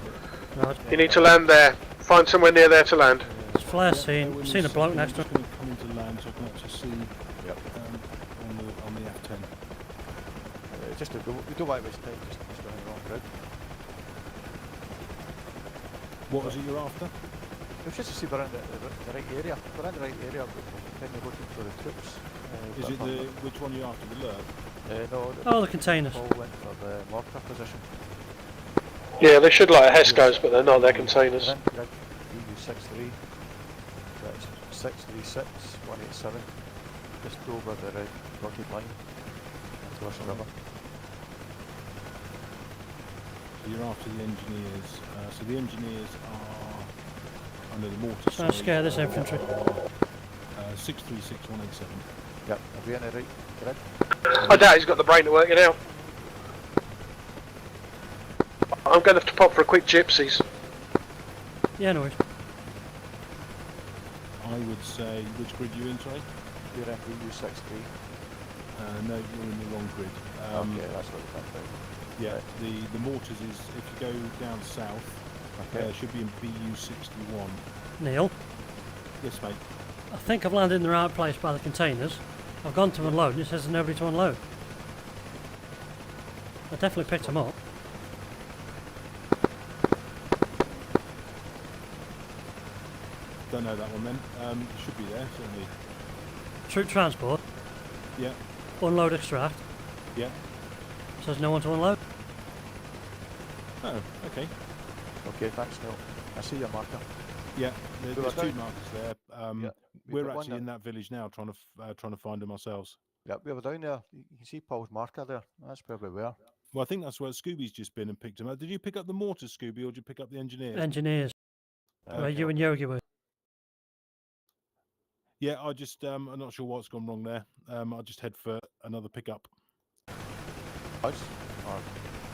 Right. You need to land there. Find somewhere near there to land. It's flare seen. Seen a bloke next to it. I'm just going to come into land so I can actually see on the F10. Just to we don't like waste time, just behind the wrong grid. What was it you're after? It was just to see we're in the right area. We're in the right area, but we're kind of looking for the troops. Is it the which one are you after? The lurk? No, Oh, the containers. all went for the mortar position. Yeah, they should like HESCOs, but they're not. They're containers. Grid EU63, that's 636, 187, just over the red dotted line into Russian River. So you're after the engineers. So the engineers are under the mortar Trying to scare this infantry. 636 187. Yep. Are we in the right grid? I doubt he's got the brain to work it out. I'm going to have to pop for a quick gypsies. Yeah, no worries. I would say, which grid you in, sorry? We're in EU63. No, you're in the wrong grid. Okay, that's what we found out. Yeah, the mortars is, if you go down south, Okay. should be in BU61. Neil, Yes, mate. I think I've landed in the right place by the containers. I've gone to unload and it says there's nobody to unload. I definitely picked them up. Don't know that one then. It should be there, certainly. Troop transport, Yeah, unload extract. yeah. So there's no one to unload. Oh, okay. Okay, thanks, Neil. I see your marker. Yeah, We there's were two down- markers there. Yeah, we've We're got one actually there. in that village now, trying to find them ourselves. Yep, we were down there. You can see Paul's marker there. That's where we were. Well, I think that's where Scooby's just been and picked them up. Did you pick up the mortars, Scooby, or did you pick up the engineers? Engineers, where Okay. you and Yogi were. Yeah, I just I'm not sure what's gone wrong there. I'll just head for another pickup. Us? Or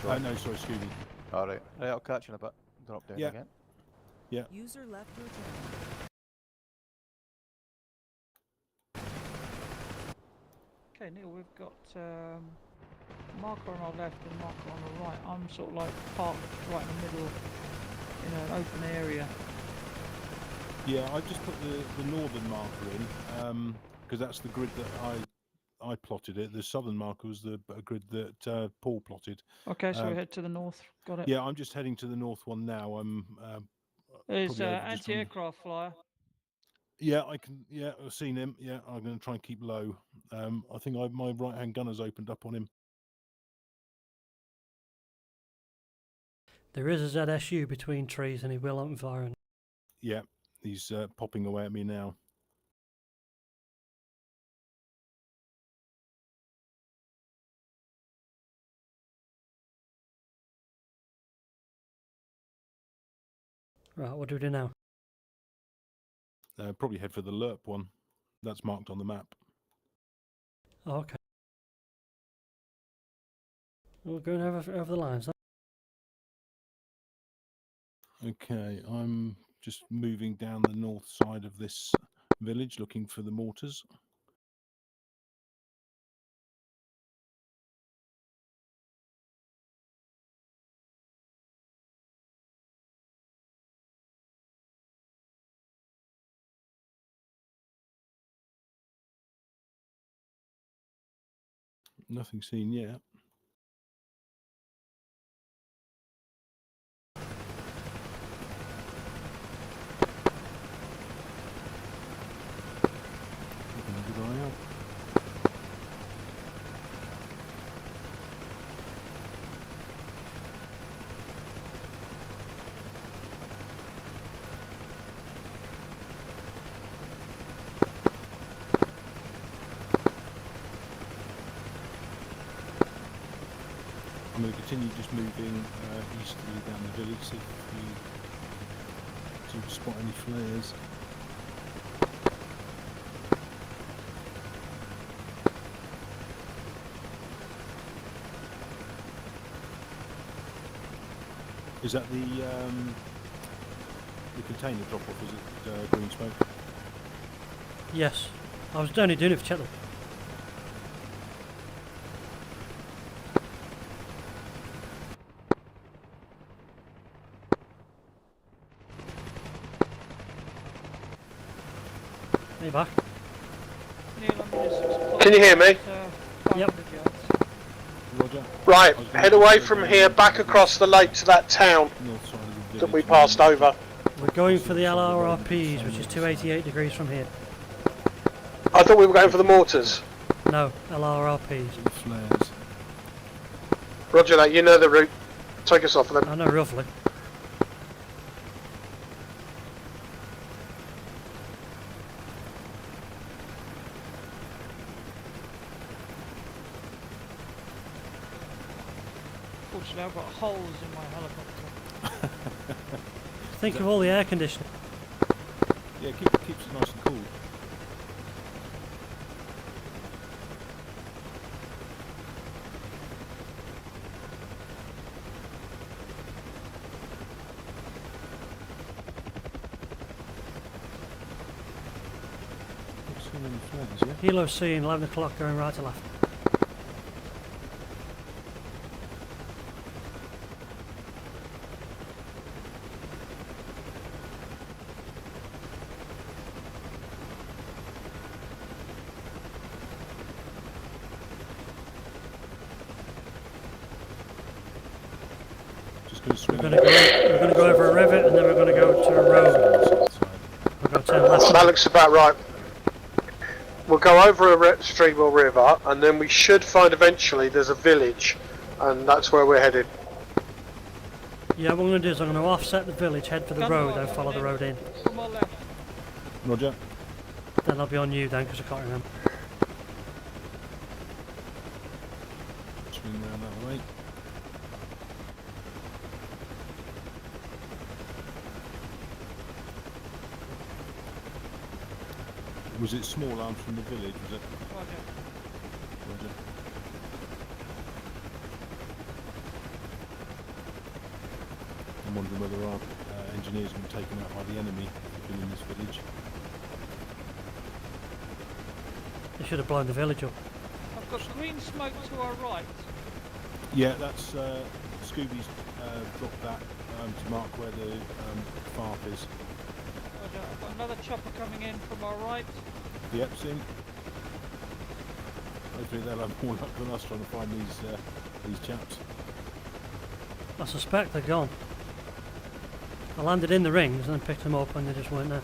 Oh no, sorry, Scooby. Alright. Right, I'll catch you in a bit. Drop down Yeah. again. User left your channel. Okay, Neil, we've got marker on our left and marker on the right. I'm sort of like parked right in the middle in an open area. Yeah, I just put the northern marker in because that's the grid that I plotted it. The southern marker was the grid that Paul plotted. Okay, so we head to the north. Got it. Yeah, I'm just heading to the north one now. I'm There's probably over just on- anti-aircraft flyer. Yeah, I can. Yeah, I've seen him. Yeah, I'm going to try and keep low. I think my right-hand gunner's opened up on him. There is a ZSU between trees and he will open fire. Yeah, he's popping away at me now. Right, what do we do now? Probably head for the Lerp one. That's marked on the map. Oh, okay. We're going over the lines then. Okay, I'm just moving down the north side of this village looking for the mortars. Nothing seen yet. Keeping a good eye out. I'm going to continue just moving easterly down the village, see if you spot any flares. Is that the container drop off? Is it green smoke? Yes. I was only doing it for Chetland. Are you back? Neil, I'm in 6 o'clock. Can you hear me? 500 yards. Roger. Right, I was gonna head away go from down here, the back across the lake to that town north side of the that we village. passed over. We're going for the LRRPs, which is 288 degrees from here. I thought we were going for the mortars. No, LRRPs. The flares. Roger that, you know the route. Take us off of them. I know roughly. Fortunately, I've got holes in my helicopter. Think of all the air conditioning. Yeah, keeps it nice and cool. that is, yeah. Kilo seen, 11 o'clock, going right to left. Just going to swing. We're going to go over a river and then we're going to go to a road. We're going to turn left. That looks about right. We'll go over a stream or river, and then we should find eventually there's a village, and that's where we're headed. Yeah, what I'm going to do is I'm going to offset the village, head for the Gun road, road and follow the coming road in. From our left. Roger. Then I'll be on you then, because I can't remember. Swing round that way. Was it small arms from the village, was it? Roger. Roger. I'm wondering whether our engineers have been taken out by the enemy who've been in this village. They should have blown the village up. I've got green smoke to our right. Yeah, that's Scooby's dropped that to mark where the FARP is. Roger. I've got another chopper coming in from our right. Yep, seen. Hopefully they'll have more luck than us trying to find these chaps. I suspect they're gone. I landed in the rings and then picked them up and they just weren't there.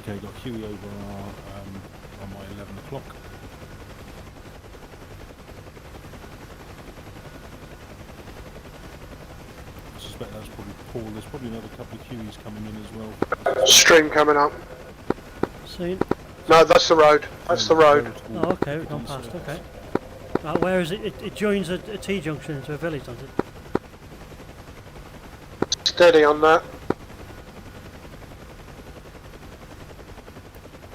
Okay, got Huey over on my 11 o'clock. I suspect that's probably Paul. There's probably another couple of Hueys coming in as well. Stream coming up. Seen? No, that's the road. That's the road. Oh, okay, we've gone past, okay. Right, where is it? It joins a T-junction into a village, doesn't it? Steady on that.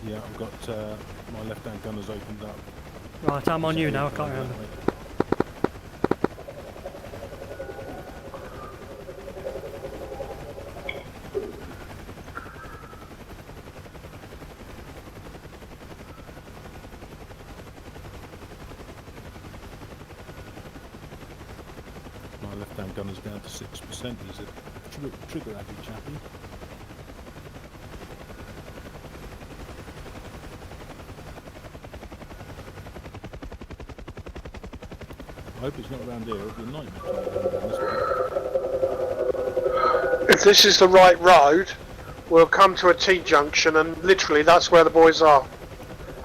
Yeah, I've got my left-hand gunner's opened up. Right, I'm on you now, I can't remember. My left-hand gunner's down to 6%. He's a trigger-happy chappie. I hope it's not around here. It'll be a nightmare trying to go down this way. If this is the right road, we'll come to a T-junction, and literally that's where the boys are.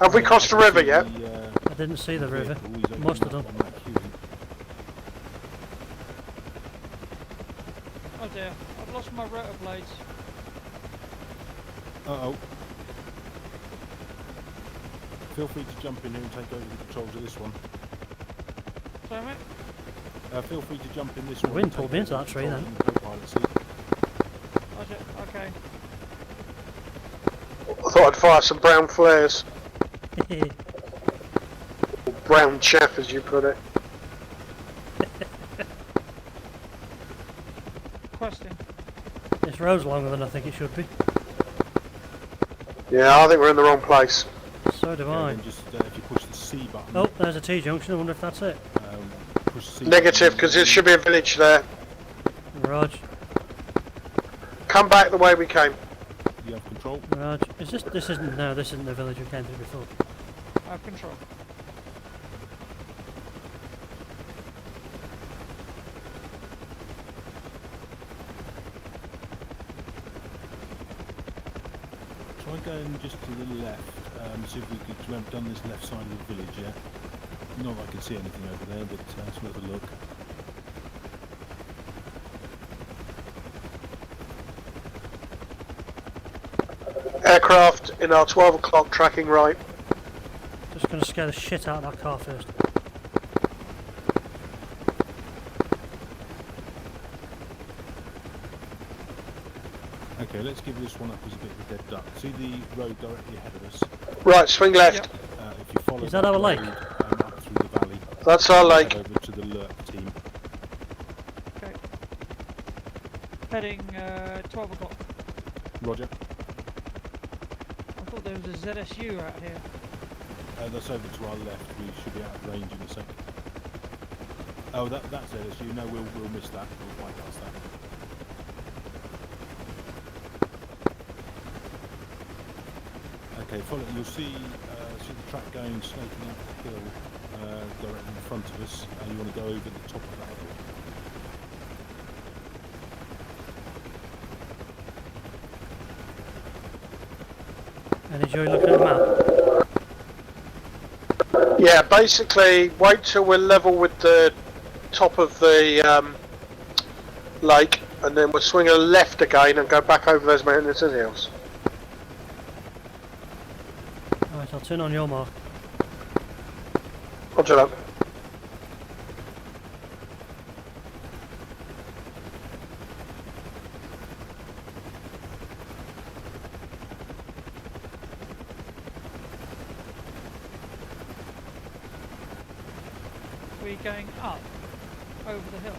Have we crossed the river yet? I didn't see the river. Must have done. Oh dear. I've lost my rotor blades. Uh-oh. Feel free to jump in here and take over the controls of this one. Sorry, mate? Feel free to jump in this The one. wind and pulled take me into over that the tree controls then. in the co-pilot seat. Roger. Okay. I thought I'd fire some brown flares. Brown chaff, as you put it. Question. This road's longer than I think it should be. Yeah, I think we're in the wrong place. So do Okay, I. then just if you push the C button. Oh, there's a T-junction, I wonder if that's it. Push the C Negative, button, because there should be a village there. Rog, Come back the way we came. You have control. Rog. Is this isn't, no, this isn't the village we came to before. I have control. Try going just to the left. See if we could. We haven't done this left side of the village yet. Not that I can see anything over there, but let's have a look. Aircraft in our 12 o'clock tracking right. Just going to scare the shit out of that car first. Okay, let's give this one up as a bit of a dead duck. See the road directly ahead of us? Right, swing left. If you follow Is that our road, lake? up through the That's our lake. Head over to the lurk team. Okay. Heading 12 o'clock. Roger. I thought there was a ZSU out here. That's over to our left. We should be out of range in a sec. Oh, that's LSU. No, we'll miss that. We'll bypass that. Okay, follow. You'll see the track going, snaking up the hill directly in front of us, and you want to go over the top of that hill. Any joy looking at the map? Yeah, basically, wait till we're level with the top of the lake, and then we'll swing a left again and go back over those mountains and hills. Right, I'll turn on your mark. Roger that. We're going up over the hill.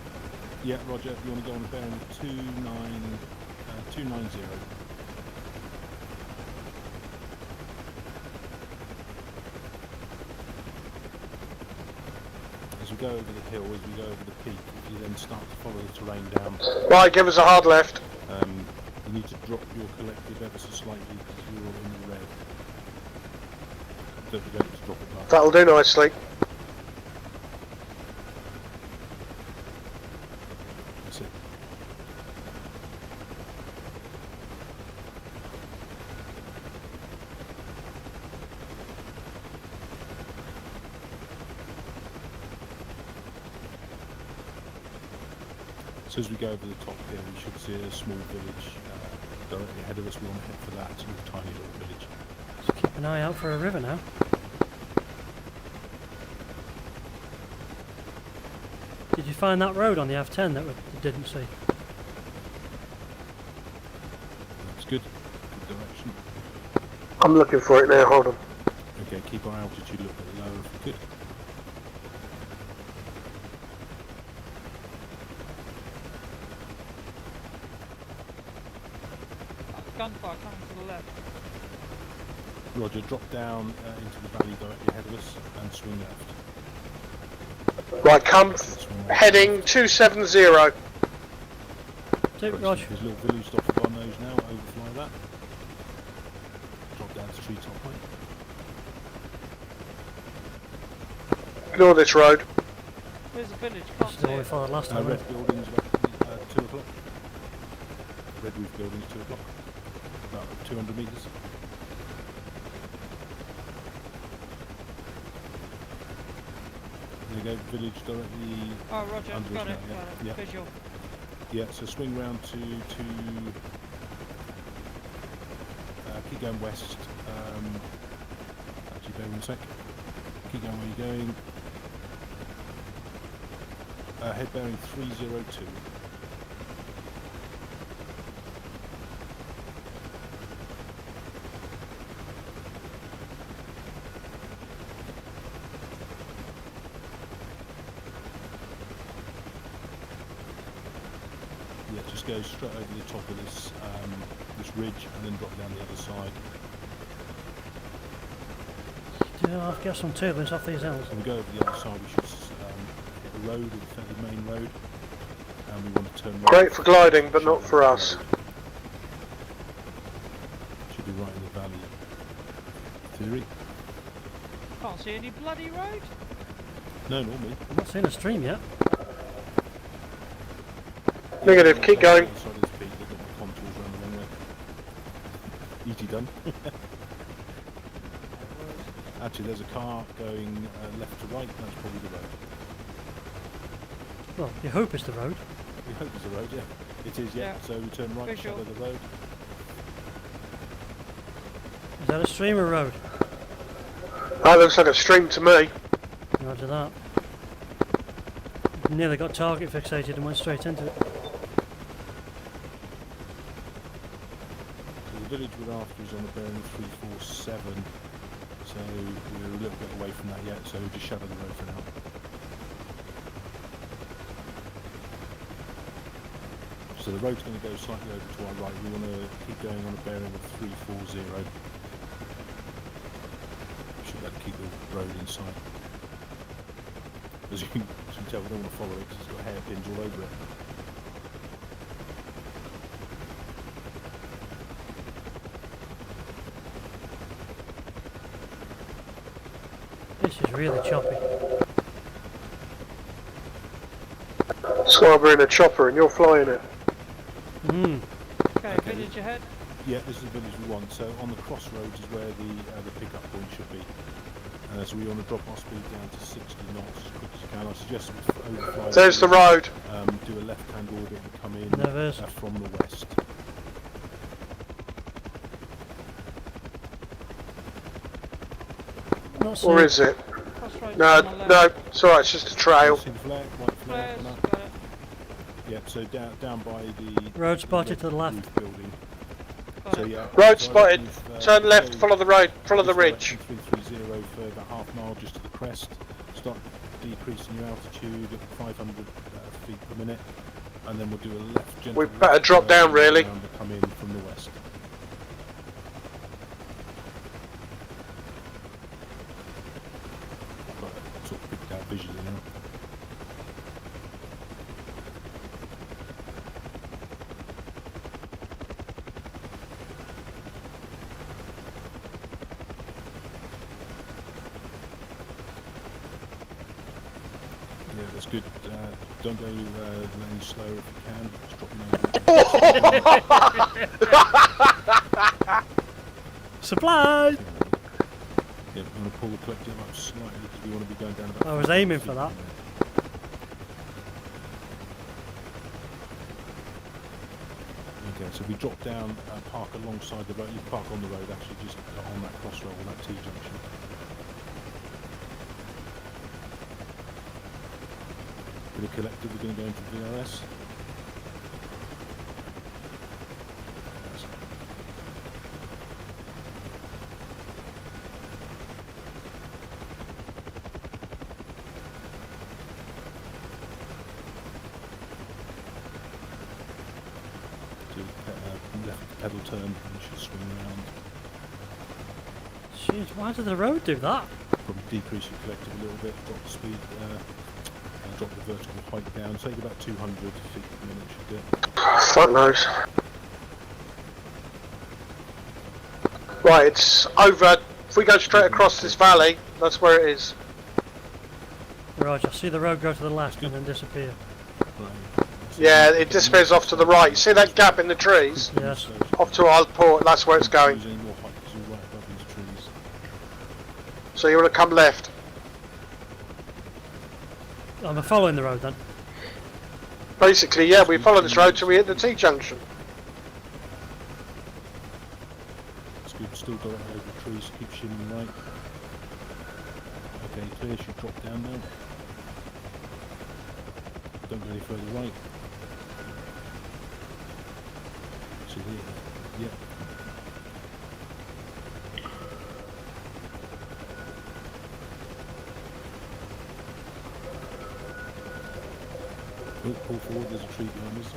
Yeah, Roger. You want to go on a bearing 290. As we go over the hill, as we go over the peak, if you then start to follow the terrain down, Right, give us a hard left. you need to drop your collective ever so slightly because you're all in the red. Don't forget to drop it back. That'll do nicely. That's it. So as we go over the top here, we should see a small village directly ahead of us. We want to head for that sort of tiny little village. Just keep an eye out for a river now. Did you find that road on the F10 that we didn't see? That's good. Good direction. I'm looking for it now, hold on. Okay, keep our altitude a little bit lower if we could. Gunfire coming to the left. Roger, drop down into the valley directly ahead of us and swing left. Right, come Swing left. heading 270. Do, Approaching Roger. his little village off of our nose now, overfly that. Drop down to treetop point. Ignore this road. Where's the village? This Can't is see the one we it. followed last time. Red buildings about 2 o'clock. Red roof buildings 2 o'clock. About 200 metres. There you go, village directly Oh, Roger, under got us it. now, Got it. yeah. Visual. Yeah, so swing round to keep going west. Actually, bear 1 sec. Keep going where you're going. Head bearing 302. Yeah, just go straight over the top of this this ridge and then drop down the other side. I'll get some turbulence off these hills. And we go over the other side, we should hit a road, a fairly main road, and we want to turn right. Great for gliding, but not for us. Should be right in the valley. Theory? Can't see any bloody road. No, not me. I've not seen a stream yet. Negative, keep going. On the side of this peak, they've got the contours around the wrong way. Easy done. Actually, there's a car going left to right. That's probably the road. Well, you hope it's the road. We hope it's the road, yeah. It is, yeah. Yeah. So we turn right, Visual. shadow the road. Is that a stream or road? That looks like a stream to me. Roger that. Nearly got target fixated and went straight into it. So the village we're after is on the bearing 347. So we're a little bit away from that yet, so just shadow the road for now. So the road's going to go slightly over to our right. We want to keep going on a bearing of 340. Should be able to keep the road in sight. As you can tell, we don't want to follow it because it's got hairpins all over it. This is really choppy. That's why we're in a chopper and you're flying it. Mm. Okay, Okay. village ahead. Yeah, this is the village we want. So on the crossroads is where the pickup point should be. So we want to drop our speed down to 60 knots as quick as you can. I suggest we overfly. There's the road. Do a left-hand orbit and come in There is. from the west. Not Or seen. is it? Crossroads No, on the left. no, it's alright, it's just a trail. See the flag, white flag. Flares, on that? got it. Yeah, so down by the Road spotted to the red left. roof building. Got So it. yeah. Road so spotted. we've, Turn left, go follow the road, follow the this ridge. direction, 330 for about half mile just to the crest. Start decreasing your altitude at 500 feet per minute, and then we'll do a left. Gentle We better drop left down, turn really. around and come in from the west. Got it sort of picked out visually now. Yeah, that's good. Don't go any slower if you can. Just drop down. Supplies! Yeah, we're going to pull the collective up slightly because we want to be going down about. I was 500 aiming feet for that. per minute. Okay, so we drop down, park alongside the road. You park on the road, actually, just on that crossroad, on that T-junction. For the collective, we're going to go into VRS. So left pedal turn, and you should swing around. Jeez, why did the road do that? Probably decrease your collective a little bit, drop the speed, and drop the vertical height down. Take about 200 feet per minute should do it. Fuck knows. Right, it's over. If we go straight across this valley, that's where it is. Roger, see the road go to the left and then disappear. Right. So Yeah, it disappears off to the right. See that gap in the trees? Yes. So Off to our port, that's where it's going. use any more height because you're right above these trees. So you want to come left. I'm following the road then. Basically, yeah, we follow this road till we hit the T-junction. It's good, still got it over the trees, keep shimming right. Okay, clear, should drop down now. Don't go any further right. So there, yep. Oh, pull forward, there's a tree behind us.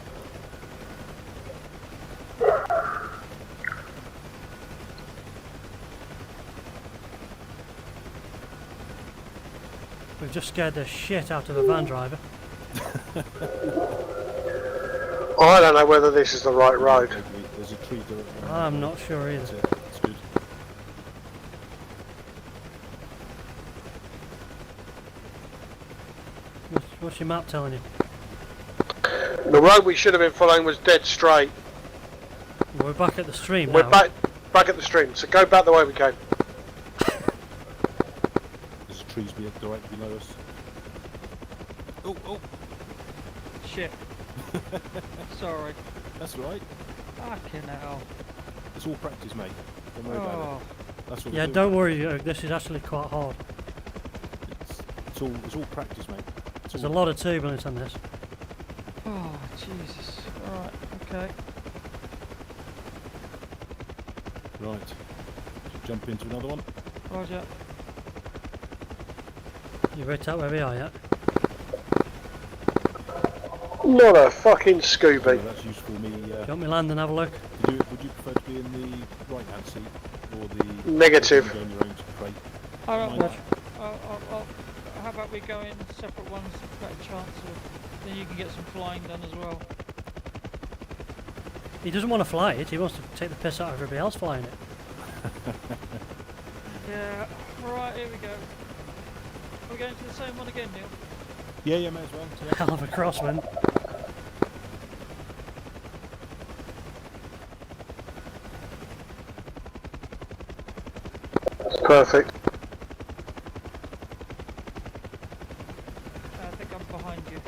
We've just scared the shit out of a van driver. Oh, I don't know whether this is the right road. There's a tree directly. I'm not sure That's either. it, that's good. What's your map telling you? The road we should have been following was dead straight. We're back at the stream We're now. back at the stream, so go back the way we came. There's trees directly below us. Oh, oh, Shit. Sorry. that's all right. Fucking hell. It's all practice, mate. Don't worry about Oh, it. That's what Yeah, we do. don't worry, this is actually quite hard. It's all practice, mate. It's There's all a lot of turbulence on this. oh, Jesus. Alright, okay. right. Should jump into another one. Roger. You worked out where we are yet? Not a fucking So Scooby. that's useful me. Do you want me land and have a look? Would you prefer to be in the right-hand seat or the Negative. or go in your own crate? Alright, Mine- how about we go in separate ones, better chance of, then you can get some flying done as well. He doesn't want to fly it, he wants to take the piss out of everybody else flying it. Yeah, right, here we go. Are we going to the same one again, Neil? Yeah, may as well. Yeah. Hell of a crosswind. Perfect. I think I'm behind you.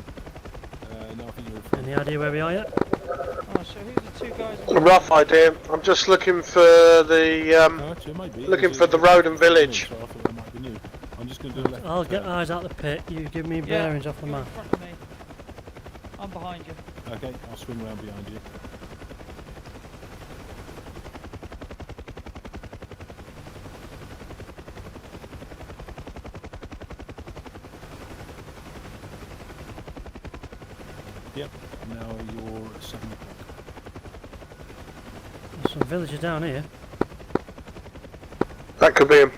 No, I think you're fine. Any idea where we are yet? Oh, so who's the two guys? A rough idea. I'm just looking for the Oh, actually, it might be. looking It's- for the road and village. So I thought that might be new. I'm just going to do a left. I'll get eyes out the pit, you give me bearings off the you're map. in front of me. I'm behind you. Okay, I'll swing around behind you. Yep, now you're at 7 o'clock. There's some villagers down here. That could be him.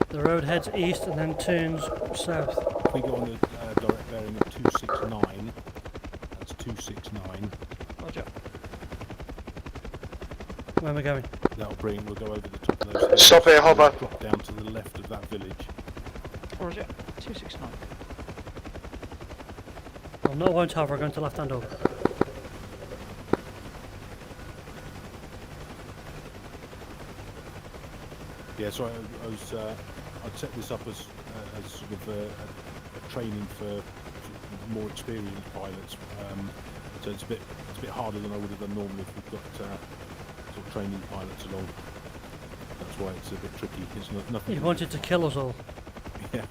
The road heads east and then turns south. If we go on the direct bearing of 269, that's 269, Roger. Where am I going? that'll bring, we'll go over the top of those hills. Stop here, and hover. Drop down to the left of that village. Roger. 269. I'm not going to hover, I'm going to left hand over. Yeah, so I was, I'd set this up as sort of a training for sort of more experienced pilots. So it's a bit harder than I would have done normally if we've got sort of training pilots along. That's why it's a bit tricky. It's not nothing. He wanted to kill us all. Yeah.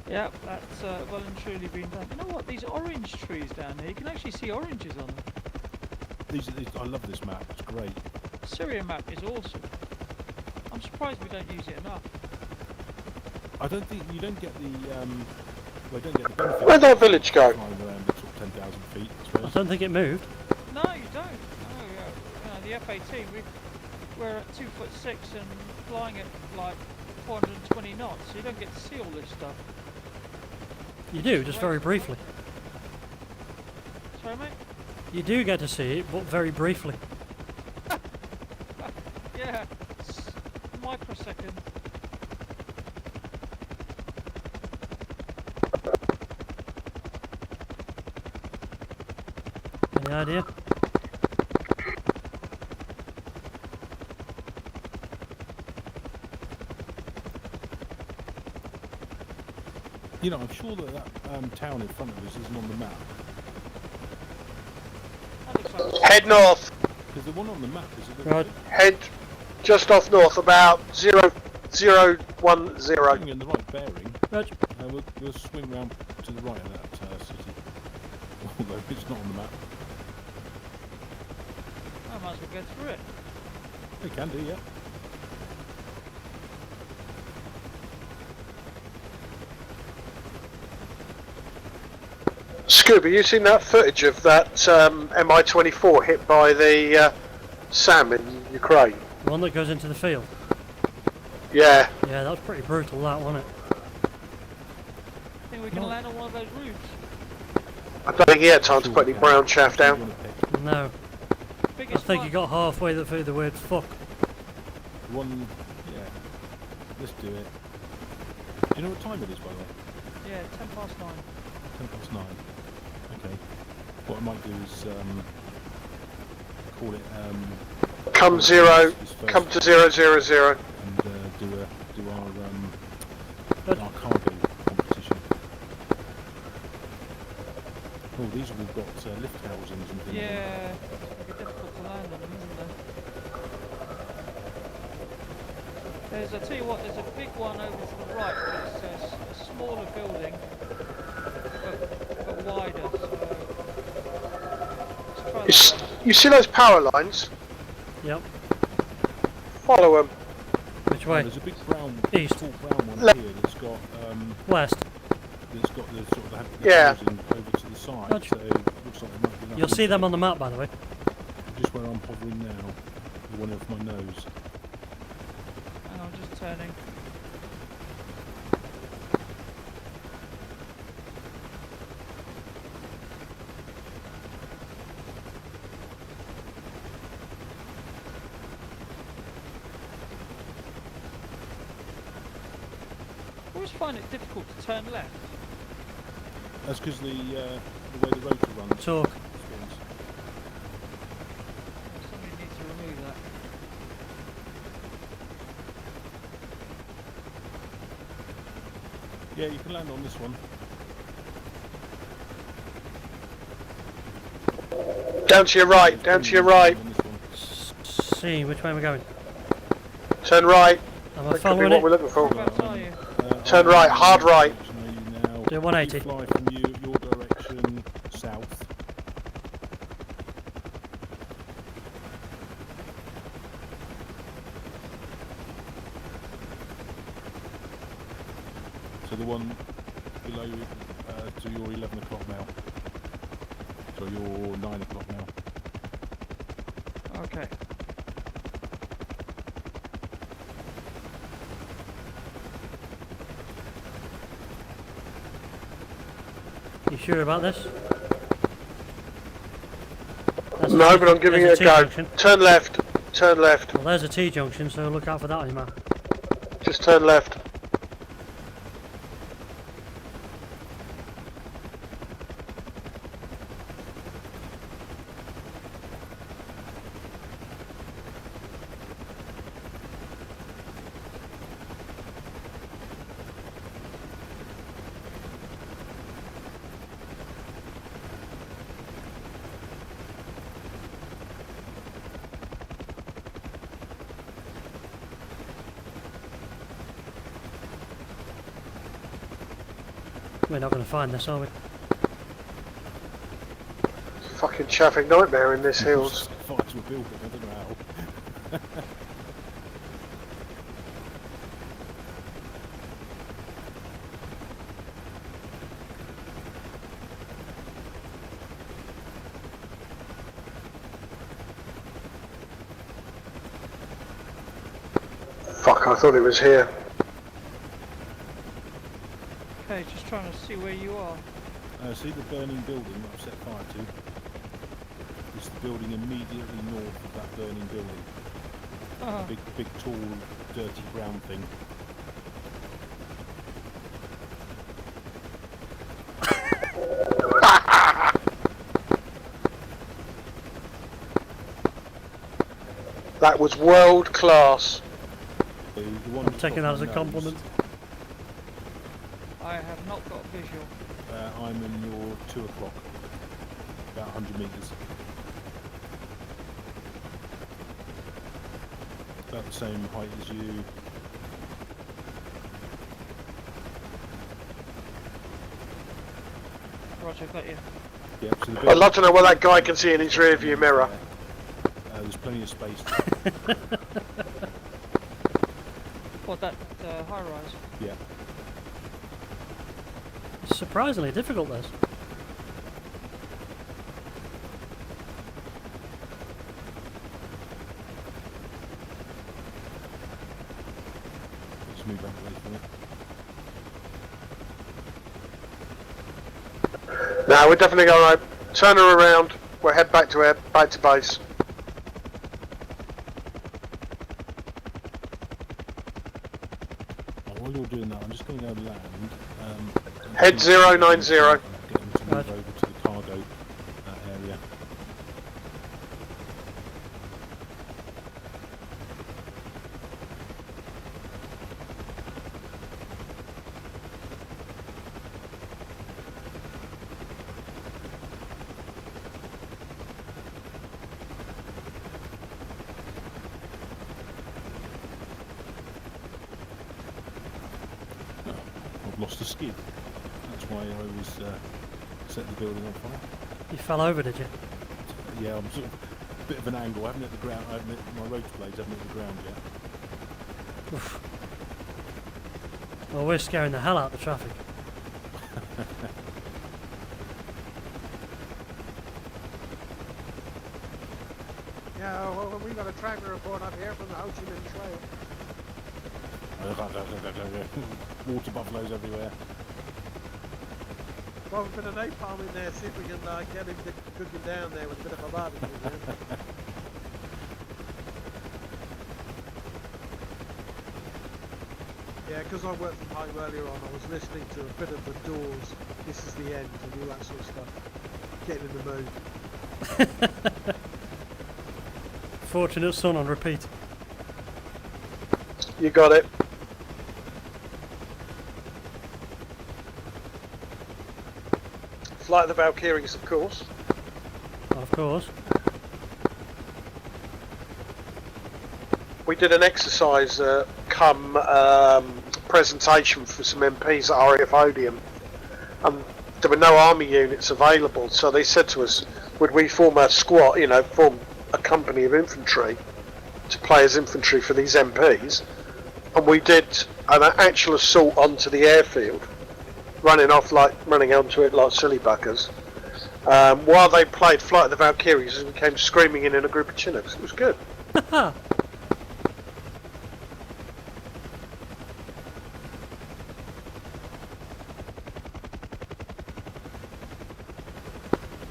Yeah, that's well and truly been done. You know what? These orange trees down here, you can actually see oranges on them. These, I love this map. It's great. Syria map is awesome. I'm surprised we don't use it enough. I don't think you don't get the well, you don't get the benefit. Where'd that village go? Flying around at sort of 10,000 feet. I I suppose. don't think it moved. No, you don't. No, the F-18, we're at 2'6" and flying at like 420 knots, so you don't get to see all this stuff. You do, just very briefly. Sorry, mate? You do get to see it, but very briefly. Yeah, it's microsecond. Any idea? You know, I'm sure that town in front of us isn't on the map. That looks like Head north. Because the one on the map is a Right. Head just off north, about 0010. swing in the right bearing. Reg, We'll swing round to the right of that city. Although it's not on the map. I might as well go through it. We can do, yeah. Scooby, you seen that footage of that Mi-24 hit by the SAM in Ukraine? the one that goes into the field. Yeah. Yeah, that was pretty brutal, that, wasn't it? I think we can No. land on one of those roofs. I don't think he had time to put any brown chaff down. No. I Biggest think one. he got halfway through the word fuck. One, yeah. Let's do it. Do you know what time it is, by the way? Yeah, 10 past 9. 10 past 9. Okay. What I might do is call it Come zero. this first Come to 000. and do But- our cargo competition. Oh, these have all got lift housings and things. Yeah, it's going to be difficult to land on them, isn't there? I tell you what, there's a big one over to the right, but it's a smaller building, but wider, so let's try that one. You see those power lines? Yep. Follow them. Which way? There's a big brown, East. tall brown one here that's got West. the sort of Yeah. housing over to the side. Gotcha. So it looks like there might be enough You'll see them on info. the map, by the way. Just where I'm hovering now, the one off my nose. And I'm just turning. I always find it difficult to turn left. That's because the way the rotor runs. Talk. spins. Somebody needs to remove that. Yeah, you can land on this one. Down to your right, down to your right. On this one. See, which way am I going? Turn right. Am I That could be following what it? we're looking for. Whereabouts are you? Turn right, hard right. Do a 180. You fly from your direction south. So the one below to your 11 o'clock now. So your 9 o'clock now. Okay. You sure about this? That's No, but I'm giving there's it a go. T-junction. Turn left, turn left. Well, there's a T-junction, so look out for that on your map. Just turn left. We're not going to find this, are we? Fucking traffic nightmare in this hills. Fires were building, I don't know how. Fuck, I thought it was here. Okay, just trying to see where you are. See the burning building that I've set fire to? It's the building immediately north of that burning building. Uh-huh. Big, tall, dirty brown thing. That was world class. So the one I'm just taking off that as my a nose, compliment. I have not got visual. I'm in your 2 o'clock, about 100 metres. About the same height as you. Roger, got you. Yeah, so the I'd love to know what that guy can see in his rear view mirror. there's plenty of space. What, that high rise? Yeah. It's surprisingly difficult, this. Let's move back away from it. No, we're definitely going right. Turn her around. We'll head back to base. While you're doing that, I'm just going to go land. Head 090. Get them to move Right. over to the cargo area. I've lost a skid. That's why I always set the building on fire. You fell over, did you? Yeah, I'm sort of a bit of an angle. I haven't hit the ground. My rotor blades haven't hit the ground yet. Oof. Well, we're scaring the hell out of the traffic. Yeah, well, we got a tracker report up here from the Ho Chi Minh Trail. Water buffaloes everywhere. Well, we've been a napalm in there, see if we can get him cooking down there with a bit of a barbecue. Yeah, because I worked from home earlier on, I was listening to a bit of the Doors, This Is the End, and all that sort of stuff. Getting in the mood. Fortunate Son on repeat. You got it. Flight of the Valkyries, of course. Of course. We did an exercise come presentation for some MPs at RAF Odeon, and there were no army units available, so they said to us, would we form a squad, form a company of infantry to play as infantry for these MPs, and we did an actual assault onto the airfield, running onto it like silly buggers, while they played Flight of the Valkyries and came screaming in a group of Chinooks. It was good.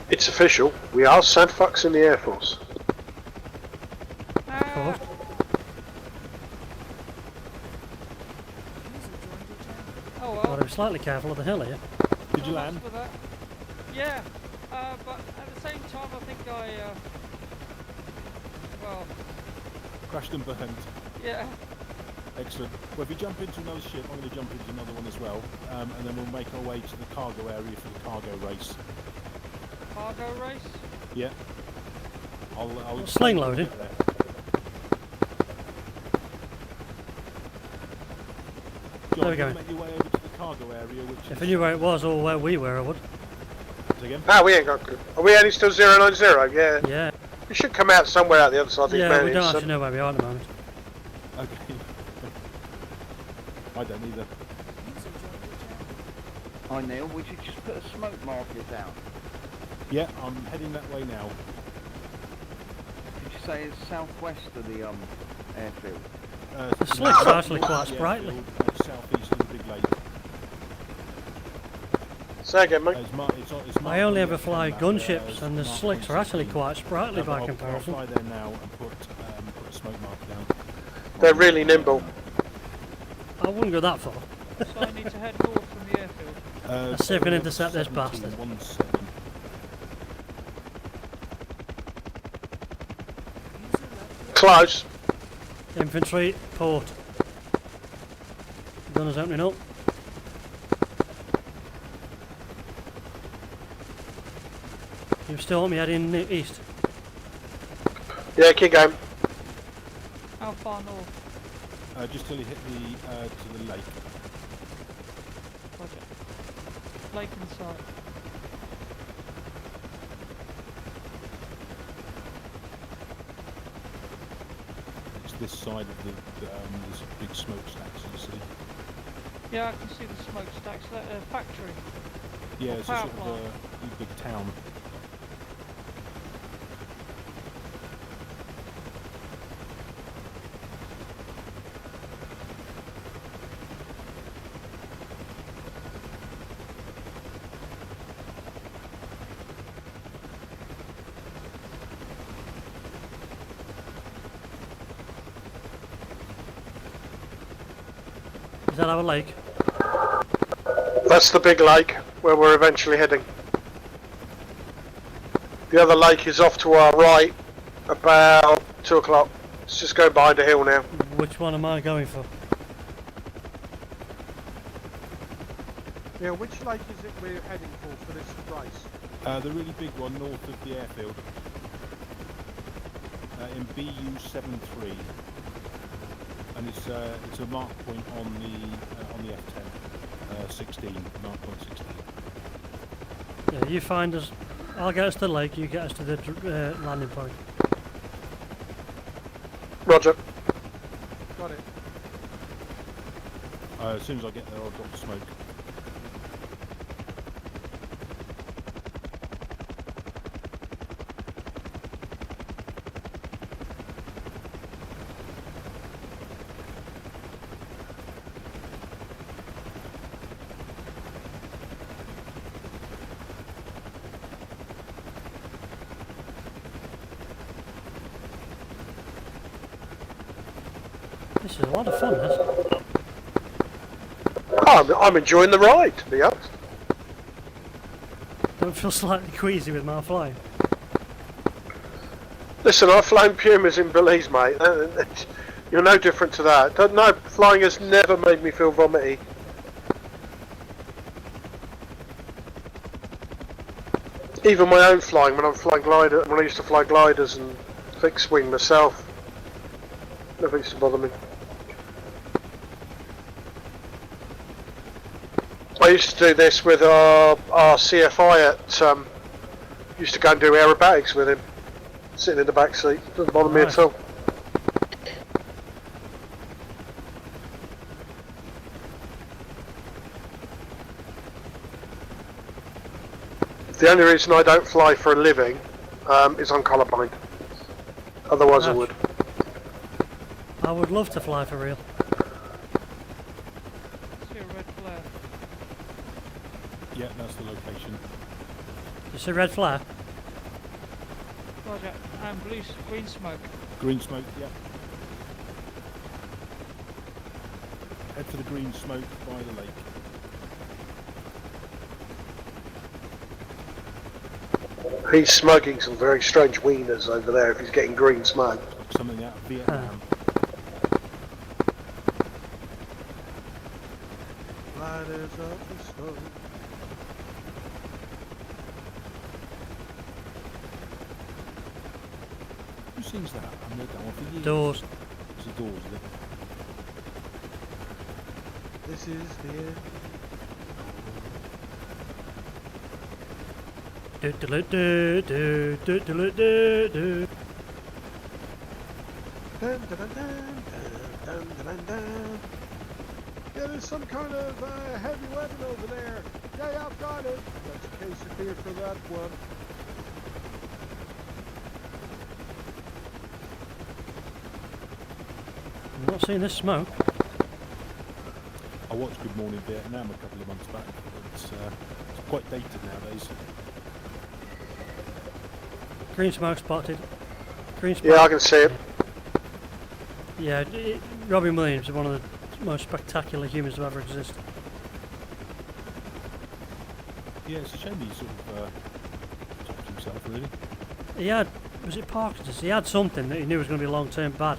It's official, we are sad fucks in the Air Force. Of course. Oh well. Gotta be slightly careful of the hill here. Did you land? For that. Yeah, but at the same time, I think well, Crashed and burned. yeah. Excellent. Well, if you jump into another ship, I'm going to jump into another one as well, and then we'll make our way to the cargo area for the cargo race. Cargo race? Yeah. I'll Sling loaded. there. John, There we go. Make your way over to the cargo area, which If is... I knew where it was or where we were, I would. Say again? No, we ain't got good. Are we only still 090? Yeah. Yeah. We should come out somewhere out the other side of these Yeah, we mountains. don't actually know where we are at the moment. Okay. I don't either. Hi Neil, would you just put a smoke marker down? Yeah, I'm heading that way now. Did you say it's southwest of the airfield? The slicks are actually quite sprightly. Southeast of the big lake. Say again, mate. It's I only ever marked on fly the map gunships, as and the marked slicks on are actually 16. quite sprightly But by I'll comparison. fly there now and put a smoke marker down. They're really nimble. I wouldn't go that far. So I need to head north from the airfield. Let's see if we can intercept this 17, bastard. 17. Close. Infantry, port. Gunners opening up. You still want me heading east? Yeah, keep going. How far north? Just till you hit to the lake. Roger. Lake in sight. It's this side of this big smokestacks you see. Yeah, I can see the smokestacks. That factory. Yeah, Or it's a power sort of plant. a big town. Is that our lake? That's the big lake where we're eventually heading. The other lake is off to our right, about 2 o'clock. Let's just go behind a hill now. Which one am I going for? Yeah, which lake is it we're heading for this race? The really big one north of the airfield. In BU73. And it's a mark point on the F10, 16, mark point 16. Yeah, you find us. I'll get us to the lake, you get us to the landing point. Roger. Got it. As soon as I get there, I'll drop the smoke. This is a lot of fun, this. I'm enjoying the ride, to be honest. Don't feel slightly queasy with my flying. Listen, I've flown Pumas in Belize, mate. You're no different to that. No, flying has never made me feel vomity. Even my own flying, when I'm flying glider, when I used to fly gliders and fixed wing myself, never used to bother me. I used to do this with our CFI at. Used to go and do aerobatics with him, sitting in the back seat. Doesn't bother me at all. The only reason I don't fly for a living is I'm colourblind. Otherwise, I would. I would love to fly for real. See a red flare. Yeah, that's the location. You see red flare? Roger. And green smoke. Green smoke, yeah. Head for the green smoke by the lake. He's smoking some very strange wieners over there if he's getting green smoke. Something out of Vietnam. Gliders up the slope. Who sings that? I've heard that one for years. Doors. It's the Doors, is it? This is the end. Do do do do do do do do. Dun, dun, dun, dun, dun, dun, dun, dun. Yeah, there's some kind of heavy weapon over there. Yeah, I've got it. That's a case of beer for that one. I'm not seeing this smoke. I watched Good Morning Vietnam a couple of months back. It's quite dated nowadays. Green smoke spotted. Green smoke. Yeah, I can see it. Yeah, Robin Williams is one of the most spectacular humans to ever exist. Yeah, it's a shame he sort of topped himself, really. He had, was it Parkinson's? He had something that he knew was going to be long-term bad.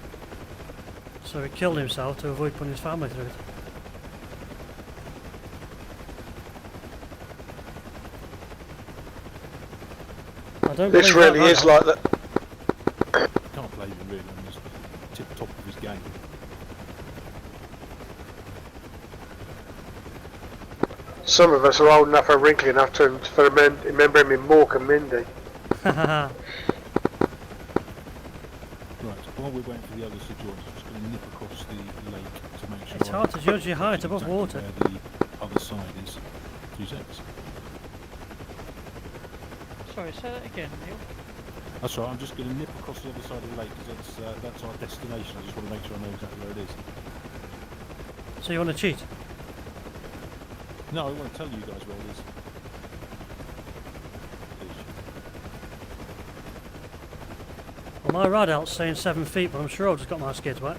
So he killed himself to avoid putting his family through it. I don't This believe really that, is like that. Can't blame him, really. I mean, he's tip top of his game. Some of us are old enough or wrinkly enough to remember him in Mork and Mindy. Right, while we're waiting for the others to join, I'm just going to nip across the lake to make sure. It's hard to judge your height above exactly water. Where the other side is. 2 seconds. Sorry, say that again, Neil. That's right, I'm just going to nip across the other side of the lake because that's our destination. I just want to make sure I know exactly where it is. So you want to cheat? No, I want to tell you guys where it is. Well, my rad out's saying 7 feet, but I'm sure I've just got my skids wet.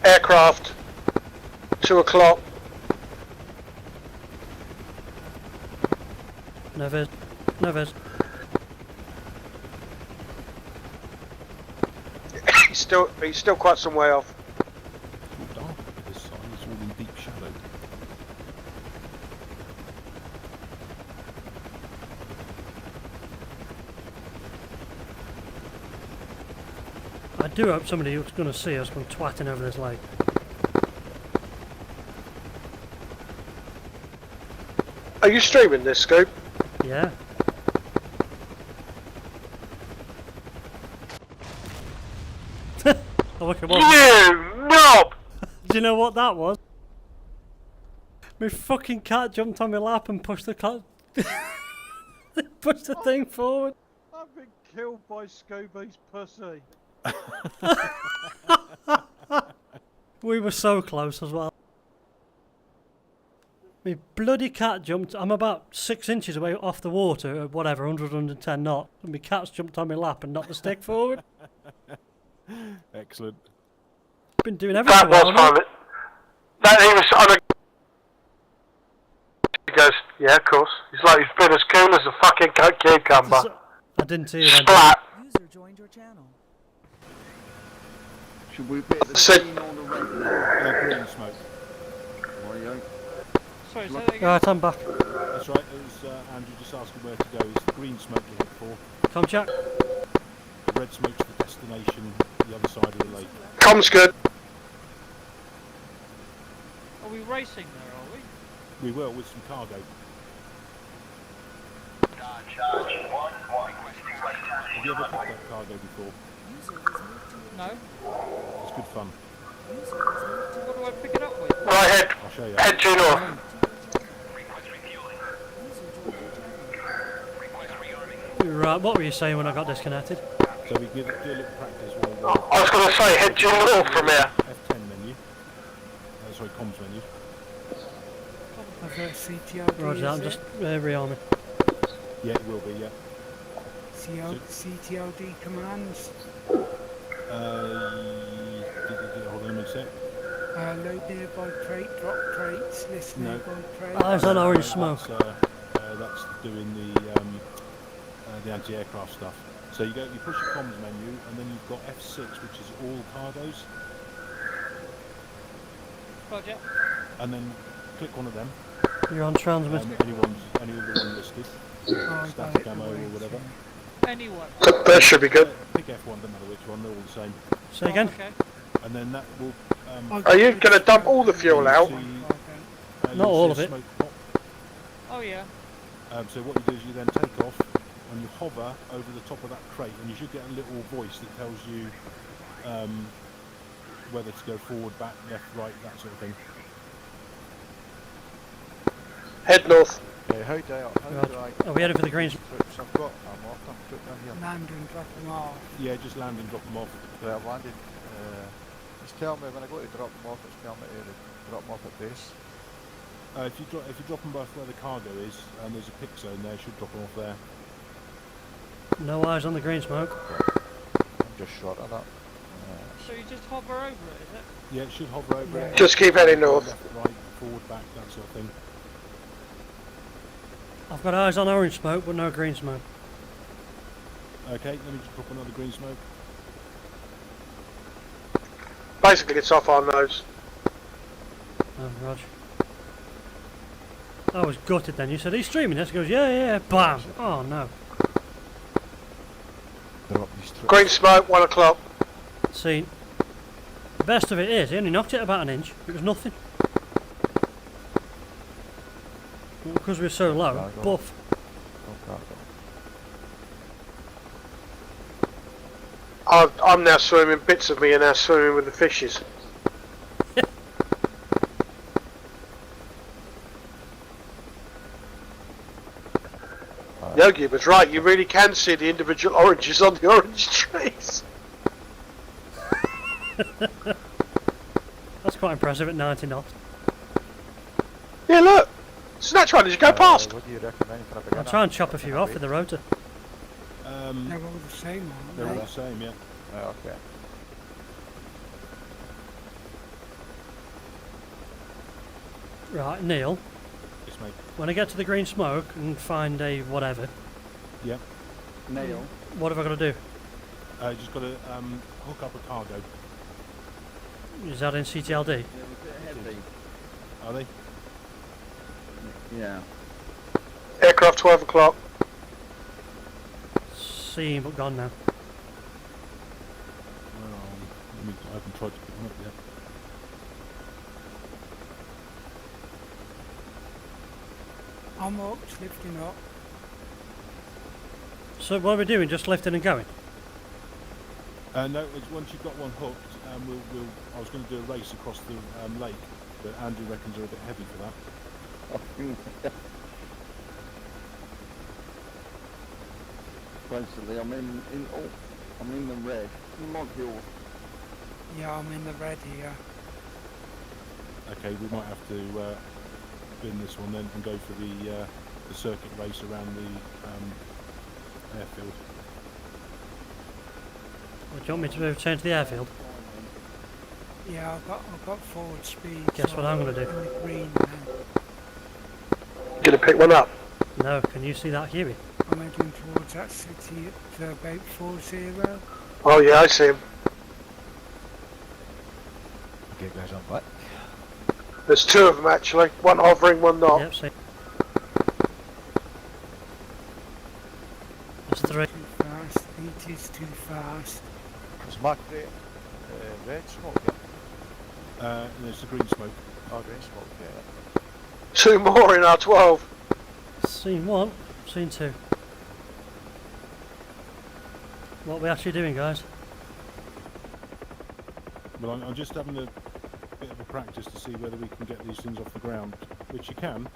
Aircraft. 2 o'clock. No vis. No vis. He's still quite some way off. It's all dark at this side, it's all in deep shadow. I do hope somebody who's going to see us come twatting over this lake. Are you streaming this, Scoop? Yeah. Oh, look, it was. You knob! Do you know what that was? My fucking cat jumped on my lap and pushed the cat. Pushed the thing forward. I've been killed by Scooby's pussy. We were so close as well. My bloody cat jumped. I'm about 6 inches away off the water at whatever, 100, 110 knots. And my cat's jumped on my lap and knocked the stick forward. Excellent. Been doing everything. That was fun. That he was on a... He goes, yeah, of course. He's like, he's been as cool as a fucking cucumber. I didn't see it. Splat. User joined your channel. Should we pick the Sit. green or the red? Green smoke. Rightio. Sorry, say that again. Right, I'm back. That's right. It was Andrew just asking where to go. It's the green smoke you look for. Come, Jack. The red smoke's the destination, the other side of the lake. Comms good. Are we racing there, are we? We will with some cargo. Have you ever picked up cargo before? User was moved to your No. It's good fun. user was moved to What do I pick it up with? Right, I'll show you. head due north. user joined your channel. Right, what were you saying when I got disconnected? So we do a little practice while I was going to say, head due north from here. F10 menu. Sorry, comms menu. I've got CTLD. Roger that, I'm just rearming. Yeah, it will be, yeah. CTLD commands. Hold on a sec. Load nearby crate, drop crates, list No. nearby crate. Eyes on orange smoke. That's doing the anti-aircraft stuff. So you push your comms menu, and then you've got F6, which is all cargoes, Roger. and then click one of them. You're on transmit. Any of the one listed, Oh, I got static it, ammo or right, whatever. Anyone. That should be good. Pick F1, doesn't matter which one, they're all the same. Say again? Okay. And then that will. Are you going to dump all the fuel out? Not all of it. Smoke pop. Oh yeah. So what you do is you then take off and you hover over the top of that crate, and you should get a little voice that tells you whether to go forward, back, left, right, that sort of thing. Head north. How do I... Are we heading for the greens? Trips I've got. I'm off. I'm putting them here. Land and drop them off. Yeah, just land and drop them off. Right, I've landed. It's telling me when I go to drop them off, it's telling me to drop them off at base. If you drop them off where the cargo is, and there's a pick zone there, you should drop them off there. No eyes on the green smoke. I'm just short of that. So you just hover over it, is it? Yeah, it should hover over it. Just keep heading north. Left, right, forward, back, that sort of thing. I've got eyes on orange smoke, but no green smoke. Okay, let me just drop another green smoke. Basically, it's off our nose. Oh, Roger. I was gutted then. You said, he's streaming this? He goes, yeah, yeah, bam. Oh, no. Drop these trips. Green smoke, 1 o'clock. See, the best of it is, he only knocked it about an inch. It was nothing. Because we're so low, Cargo. buff. I'm now swimming, bits of me are now swimming with the fishes. Yogi was right, you really can see the individual oranges on the orange trees. That's quite impressive at 90 knots. Yeah, look. It's natural as you go past. What do you recommend for a beginner? I'll try and chop a few off with the rotor. They're all the same, aren't They're all they? the same, yeah. Okay. Right, Neil, Yes, mate. when I get to the green smoke and find a whatever, Yep. Nail. what have I got to do? You just got to hook up a cargo. Is that in CTLD? Yeah, we're a bit heavy. Are they? Yeah. Aircraft 12 o'clock. Seen but gone now. I haven't tried to pick them up yet. I'm up, lifting up. So what are we doing? Just lifting and going? No, it's once you've got one hooked, I was going to do a race across the lake, but Andrew reckons they're a bit heavy for that. Basically, I'm in the red. You might be all. Yeah, I'm in the red here. Okay, we might have to bin this one then and go for the circuit race around the airfield. Well, do you want me to return to the airfield? Yeah, I've got forward speed. Guess so what I'm gonna do? in the green now. Gonna pick one up. No, can you see that Huey? I'm heading towards that city at about 40. Oh yeah, I see him. Okay guys, I'm back. There's two of them actually. One hovering, one not. Yep, see. There's three. Too fast. It is too fast. Is my crate red smoke? Yeah. There's the green smoke. Oh, green smoke, yeah. Two more in our 12. Seen one, seen two. What are we actually doing, guys? Well, I'm just having a bit of a practice to see whether we can get these things off the ground, which you can.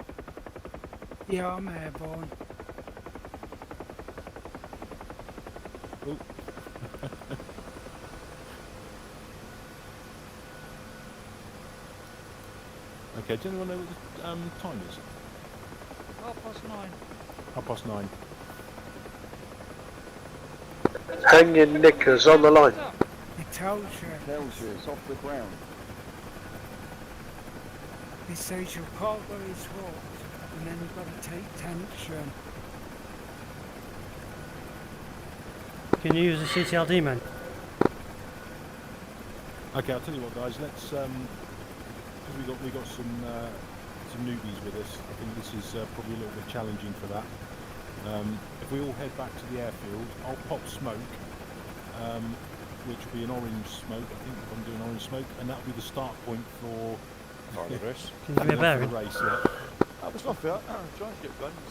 Yeah, I'm airborne. Oh. Okay, does anyone know what the time is? 9:30. 9:30. Hang your knickers on the line. It tells you. Tells you it's off the ground. It says your cargo is hooked, and then you've got to take tension. Can you use the CTLD menu? Okay, I'll tell you what, guys. Let's because we got some newbies with us. I think this is probably a little bit challenging for that. If we all head back to the airfield, I'll pop smoke, which will be an orange smoke. I think I'm doing orange smoke, and that'll be the start point for the race. Can you give me a bearing? the race. Yeah. That was not fair. I'm trying to get guns.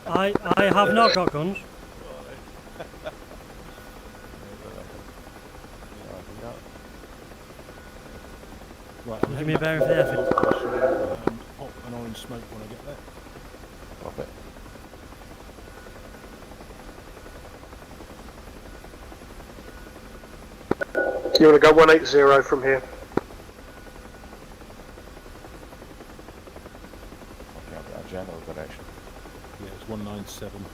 I have not got guns. Right, Can you give me a bearing for the airfield? Pop an orange smoke when I get there. Pop it. You want to go 180 from here? Okay, I'll get a general direction. Yeah, it's 197.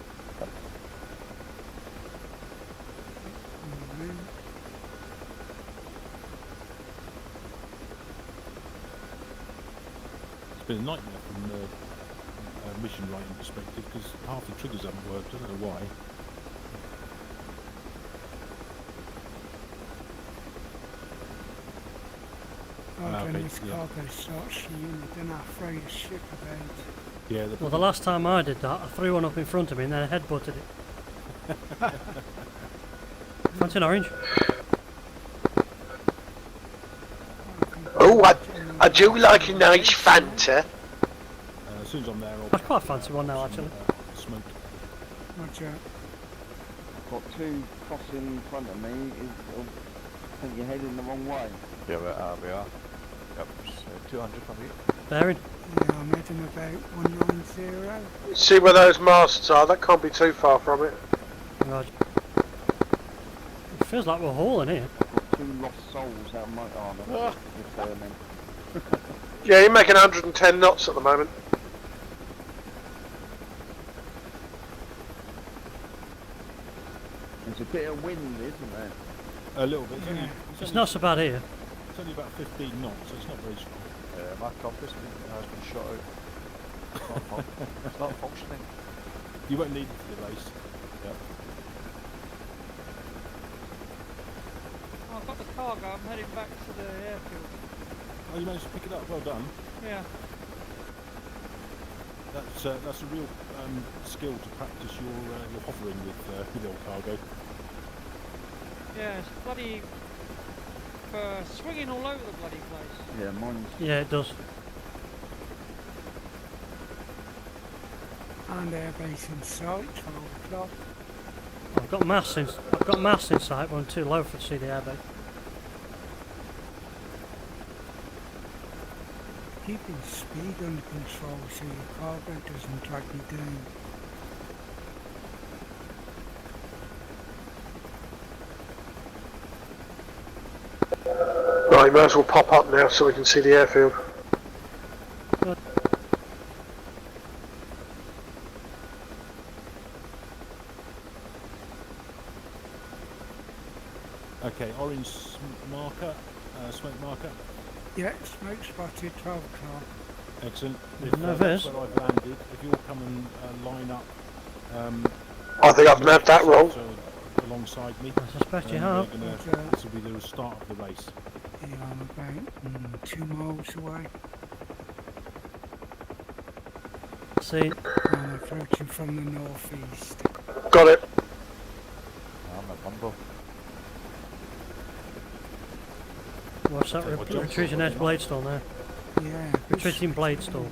It's been a nightmare from a mission writing perspective because half the triggers haven't worked. I don't know why. Oh, okay, when this yeah. cargo starts shooting, then I throw your ship about. Yeah. Well, the last time I did that, I threw one up in front of me and then I headbutted it. Fancy an orange? Oh, I do like a nice Fanta. As soon as I'm there, I quite fancy one now, actually. Smoke. Roger. I've got two crossing in front of me. I think you're heading the wrong way. Yeah, we are. Yep, it's 200 from you. Bearing? Yeah, I'm heading about 190. See where those masts are? That can't be too far from it. Roger. It feels like we're hauling here. I've got two lost souls out of my armour. Returning. Yeah, you're making 110 knots at the moment. There's a bit of wind, isn't there? A little bit. It's not so bad here. It's only about 15 knots, so it's not very strong. My compass has been shot out. It's not functioning. You won't need it for the race. Yep. Oh, I've got the cargo. I'm heading back to the airfield. Oh, you managed to pick it up. Well done. Yeah. That's a real skill to practice your hovering with old cargo. Yeah, it's bloody swinging all over the bloody place. Yeah, mine's... Yeah, it does. And airbase in sight, 12 o'clock. I've got masts in sight, but I'm too low to see the airbase. Keeping speed under control so your cargo doesn't drag you down. Right, might as well pop up now so we can see the airfield. Okay, orange marker, smoke marker. Yeah, smoke spotted, 12 o'clock. Excellent. There's If no that's vis. where I've landed, if you'll come and line up. I think I've mapped that wrong. So alongside me. I suspect you have. This will be the start of the race. Yeah, I'm about 2 miles away. See, I'm approaching from the northeast. Got it. I'm at Bumble. what's that? Take my jump Retreating shot, edge blade stall now. Yeah. Retreating blade stall.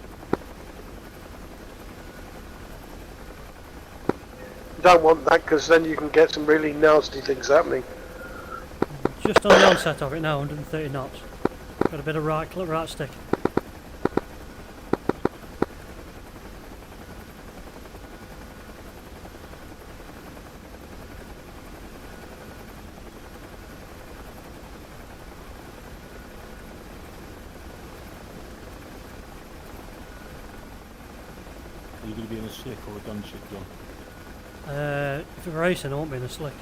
You don't want that because then you can get some really nasty things happening. Just on the onset of it now, 130 knots. Got a bit of right stick. Are you going to be in a slick or a gunship, John? If we're racing, I won't be in a slick.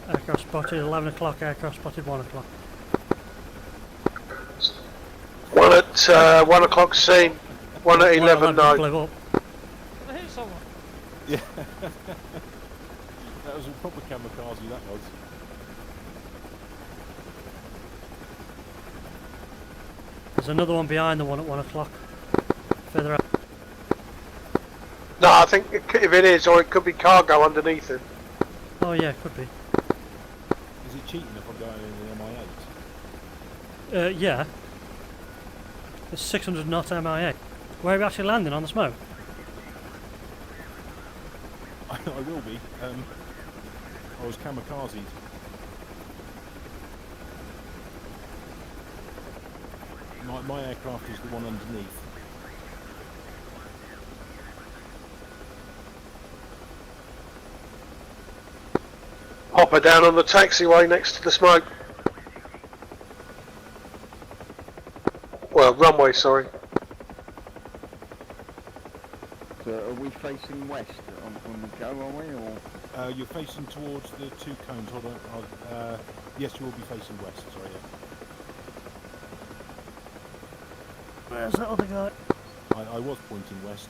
Aircraft spotted 11 o'clock, aircraft spotted 1 o'clock. One at 1 o'clock seen. One at 11 no. Blew up. I hit someone. Yeah. That was a proper kamikaze, that was. There's another one behind the one at 1 o'clock. Further out. No, I think if it is, or it could be cargo underneath it. Oh yeah, could be. Is it cheating if I'm going in the MI8? Yeah. It's 600 knot MIA. Where are we actually landing on the smoke? I will be. I was kamikazed. My aircraft is the one underneath. Hop her down on the taxiway next to the smoke. Well, runway, sorry. So are we facing west on the go, are we, or? You're facing towards the two cones. Hold on. Yes, you will be facing west. Sorry. Yeah. Where's that other guy? I was pointing west.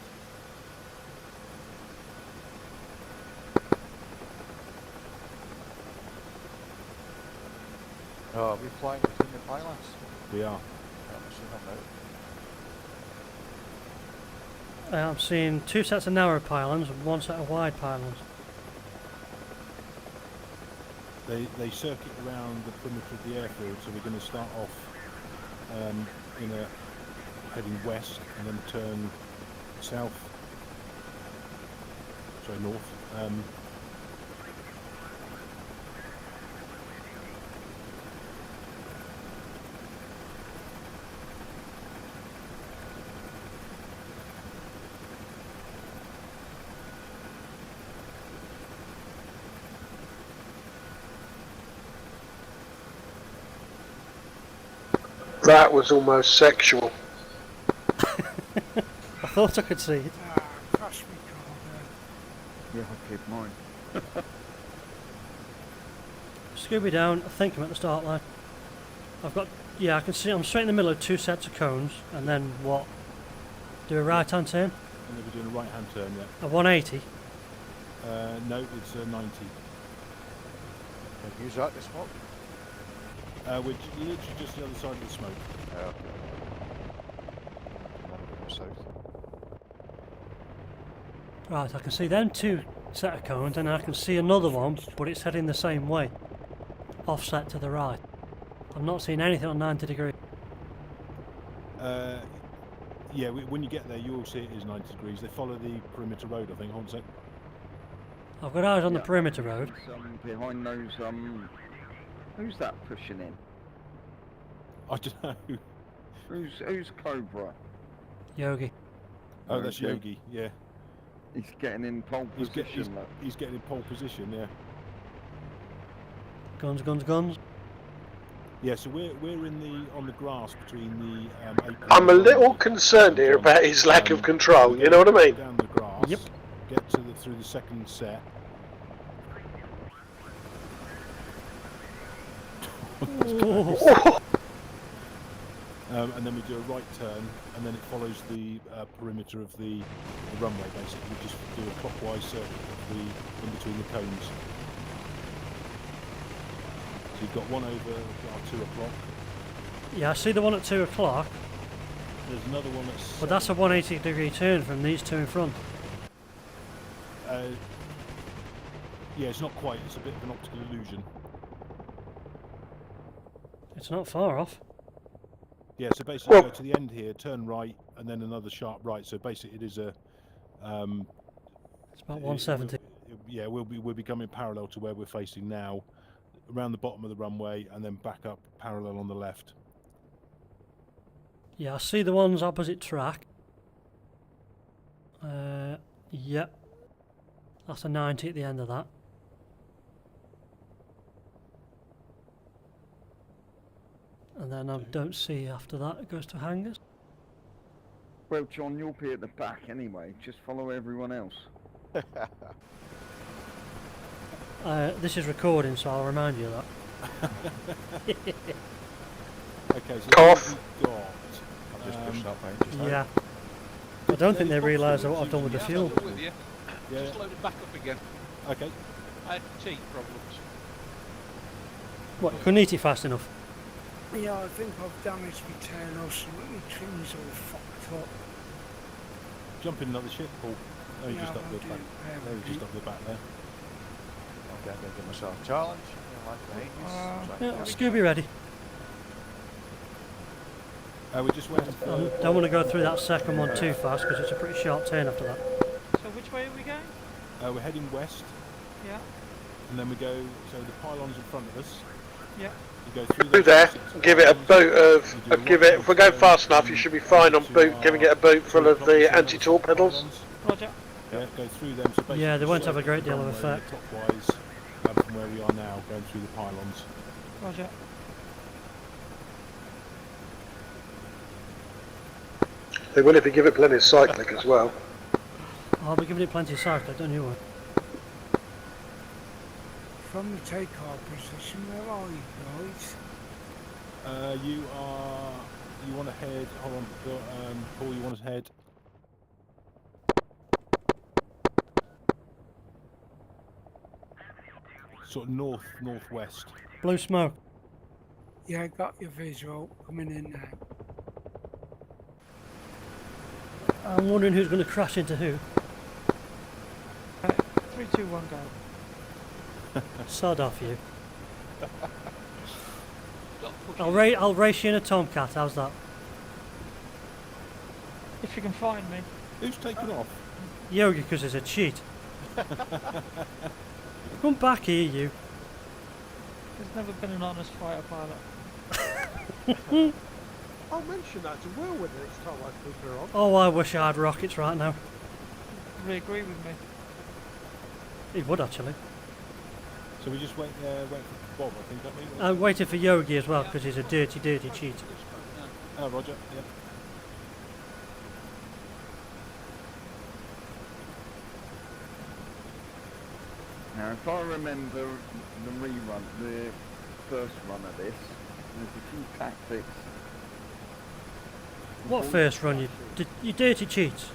Oh, are we flying between the pylons? We are. Yeah, I'm assuming I'm out. I'm seeing 2 sets of narrow pylons and 1 set of wide pylons. They circuit around the perimeter of the airfield, so we're going to start off heading west and then turn south. Sorry, north. That was almost sexual. I thought I could see it. Crash me cargo. Yeah, I'll keep mine. Scooby down, I think I'm at the start line. I've got, yeah, I can see, I'm straight in the middle of 2 sets of cones, and then what? Do a right hand turn? And then we're doing a right hand turn, yeah. A 180. No, it's 90. Can use that to smoke? We're literally just the other side of the smoke. Yeah, okay. I'm going to go south. Right, I can see them 2 set of cones, and I can see another one, but it's heading the same way. Offset to the right. I'm not seeing anything on 90 degrees. Yeah, when you get there, you will see it is 90 degrees. They follow the perimeter road, I think. Hold on a sec. I've got eyes on the Yeah. perimeter road. Behind those Who's that pushing in? I don't know. Who's Cobra? Yogi. Oh, that's Okay. Yogi. Yeah, He's getting in pole position. Look. he's getting in pole position. Yeah. Guns, guns, guns. Yeah. So we're on the grass between the. Apron I'm a and little the- concerned here John. about his lack of We control. go You know what I mean? Down the grass. Yep. Get to through the second set. Oh, And then we do a right turn, and then it follows the perimeter of the runway. Basically, we just do a clockwise circle of in between the cones. So you've got one over our 2 o'clock. yeah, I see the one at 2 o'clock, There's another one at. but that's a 180-degree turn from these two in front. Yeah, it's not quite. It's a bit of an optical illusion. It's not far off. Yeah, so basically Well- go to the end here, turn right, and then another sharp right. So basically, it is a. It's about 170. Yeah, we'll be coming parallel to where we're facing now, around the bottom of the runway, and then back up parallel on the left. Yeah, I see the ones opposite track. Yep. That's a 90 at the end of that. And then I don't see after that, it goes to hangars. Well, John, you'll be at the back anyway. Just follow everyone else. This is recording, so I'll remind you of that. Okay, so Cough. we've got. I've just pushed that behind just now. Yeah. I don't think they realise what I've done with the fuel. With you. Yeah. Just load it back up again. Okay. I had cheat problems. What, couldn't eat it fast enough? Yeah, I think I've damaged my tail or something. My trim's all fucked up. Jump in another ship, Paul. Oh, you're Yeah, just up I'll the do back. it. No, you're just up the back there. Okay, I'm going to give myself a challenge. Land behind us. Try and Yeah, catch Scooby ready. We're just waiting for. Don't want to go through that second one too fast because it's a pretty sharp turn after that. So which way are we going? We're heading west, Yeah, and then we go. So the pylon's in front of us. yeah. You go through Through there, give it a boot of. Give it. If we're going fast enough, you should be fine on boot. Giving it a boot full of the anti-torque pedals. Roger. Yeah, go through them. So Yeah, they won't have a great deal of runway effect. Clockwise from where we are now, going through the pylons. Roger. They will if you give it plenty of cyclic as well. I'll be giving it plenty of cyclic, don't you? From the takeoff position, where are you guys? You want to head. Hold on, Paul. You want to head. Sort of northwest. Blue smoke. Yeah, got your visual coming in now. I'm wondering who's going to crash into who. 3, 2, 1, go. Sod off you. Got fucking- I'll race you in a Tomcat, how's that? If you can find me. Who's taken off? Yogi, because it's a cheat. Come back here, you. There's never been an honest fighter pilot. I'll mention that to Will when the next time I put her on. Oh, I wish I had rockets right now. Really agree with me. He would actually. So we just wait for Bob, I think, don't we? I'm waiting for Yogi as well, because he's a dirty, dirty cheat. Oh, Roger. Yeah. Now, if I remember the rerun, the first run of this, there's a few tactics. What first run, you dirty cheats?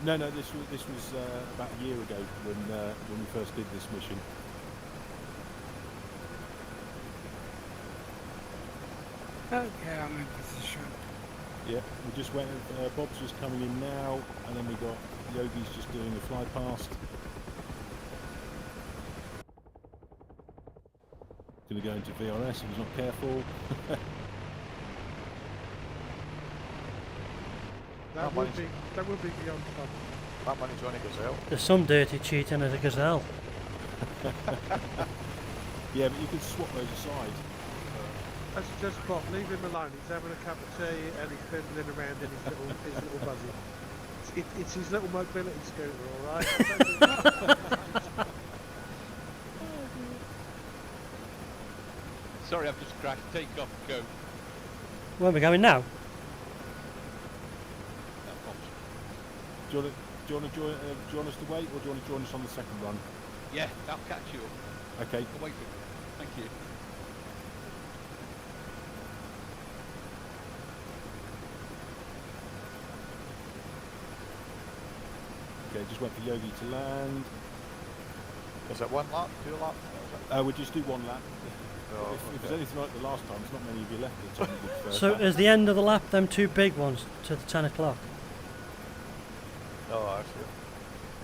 No, this was about a year ago when we first did this mission. Okay, I'm in position. Yeah, we just went. Bob's just coming in now, and then we got Yogi's just doing a fly past. Going to go into VRS if he's not careful. That would be beyond fun. that money's on a Gazelle. There's some dirty cheating as a Gazelle. Yeah, but you can swap those aside. That's just Bob. Leave him alone. He's having a cup of tea and he's fiddling around in his little buzzy. It's his little mobility scooter, all right. Sorry, I've just crashed. Take off, go. Where are we going now? Do you want to join us to wait, or do you want to join us on the second run? Yeah, I'll catch you up. Okay. I'll wait for you. Thank you. Okay, just wait for Yogi to land. Is it 1 lap, 2 laps? We'll just do 1 lap. Oh, if there's anything like the last time, there's not many of you left at the time we did first So lap. is the end of the lap them 2 big ones to the 10 o'clock? Oh, I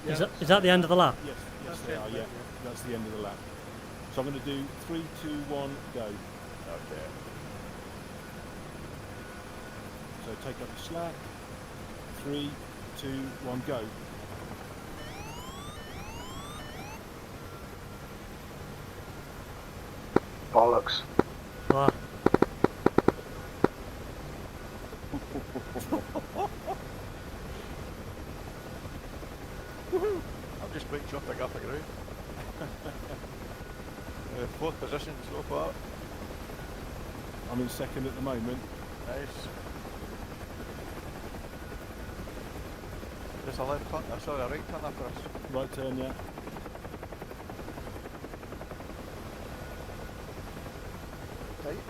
see. Is that the end of the lap? Yes, they are, yeah. That's the end of the lap. So I'm going to do 3, 2, 1, go. Okay. So take up the slack. 3, 2, 1, go. Bollocks. Ah, I'm just waiting to pick up a ground. 4th position so far. I'm in second at the moment. Nice. There's a left turn, sorry, a right turn after us. Right turn, yeah. Tight.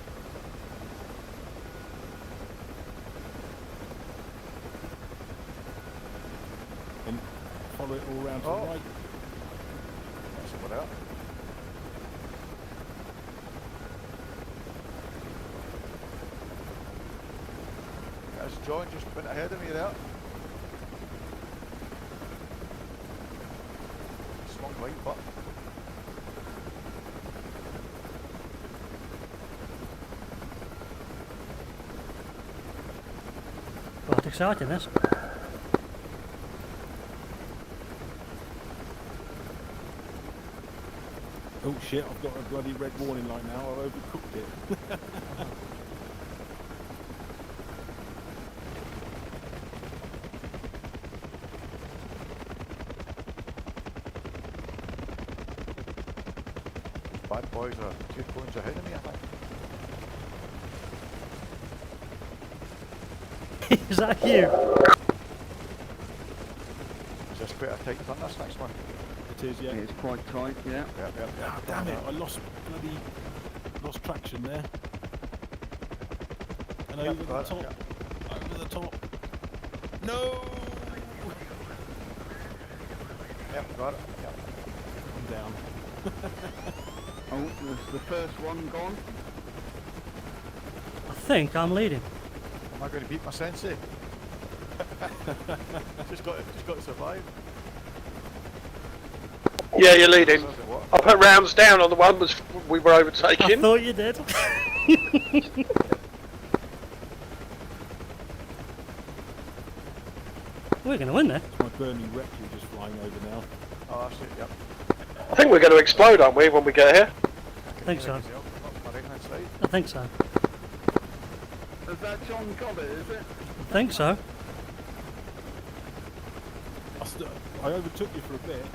And follow it all round to the right. That's someone out. That's John just went ahead of me there. Swung right, but quite exciting this. Oh shit, I've got a bloody red warning light now. I've overcooked it. bad boys are 2 points ahead of me, I think. Is that you? Is this quite a tight turn, this next one? It is, yeah. It's quite tight, yeah. Yep. Ah, damn it, I lost traction there. And over the top. Over the top. No! Yep, got it. Yep. I'm down. Oh, there's the first one gone. I think I'm leading. Am I going to beat my sensei? just got to survive. Yeah, you're leading. Says it what? I put rounds down on the one we were I overtaking. thought you did. We're going to win there. It's my burning rectory just flying over now. Oh, that's it, yep. I think we're going to explode, aren't we, when we get here? I think so. Up my right hand side. I think so. Has that John got it, is it? I think so. I overtook you for a bit.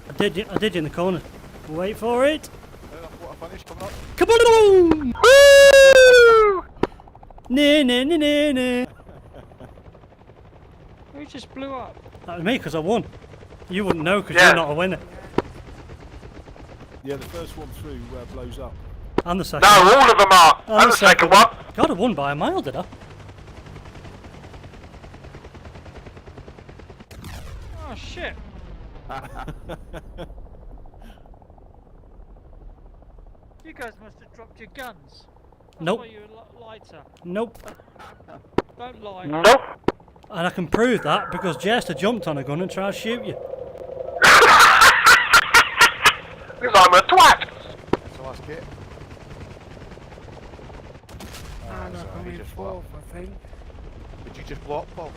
I did you in the corner. Wait for it. What a finish coming up. Come on! Woo! Nah, nah, nah, nah, nah. Who just blew up? That was me because I won. You wouldn't know because Yeah. you're not a winner. Yeah, the first one through blows up. And the second. No, all of them are. And And the second one. God, I won by a mile, did I? Oh shit! You guys must have dropped your guns. That's Nope. why you're a lot lighter. Nope. Don't lie. Nope. And I can prove that because Jester jumped on a gun and tried to shoot you. Because I'm a twat. That's the last gate. And so I'm he in just 4th, I think. Did you just block, Paul?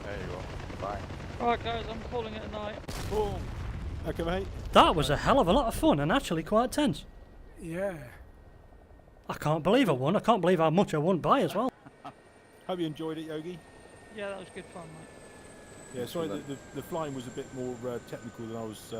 There you go. Bang. Alright guys, I'm calling it a night. Boom! Okay, mate. That was a hell of a lot of fun and actually quite tense. Yeah. I can't believe I won. I can't believe how much I won by as well. Hope you enjoyed it, Yogi. Yeah, that was good fun, mate. Yeah, sorry that the flying was a bit more technical than I was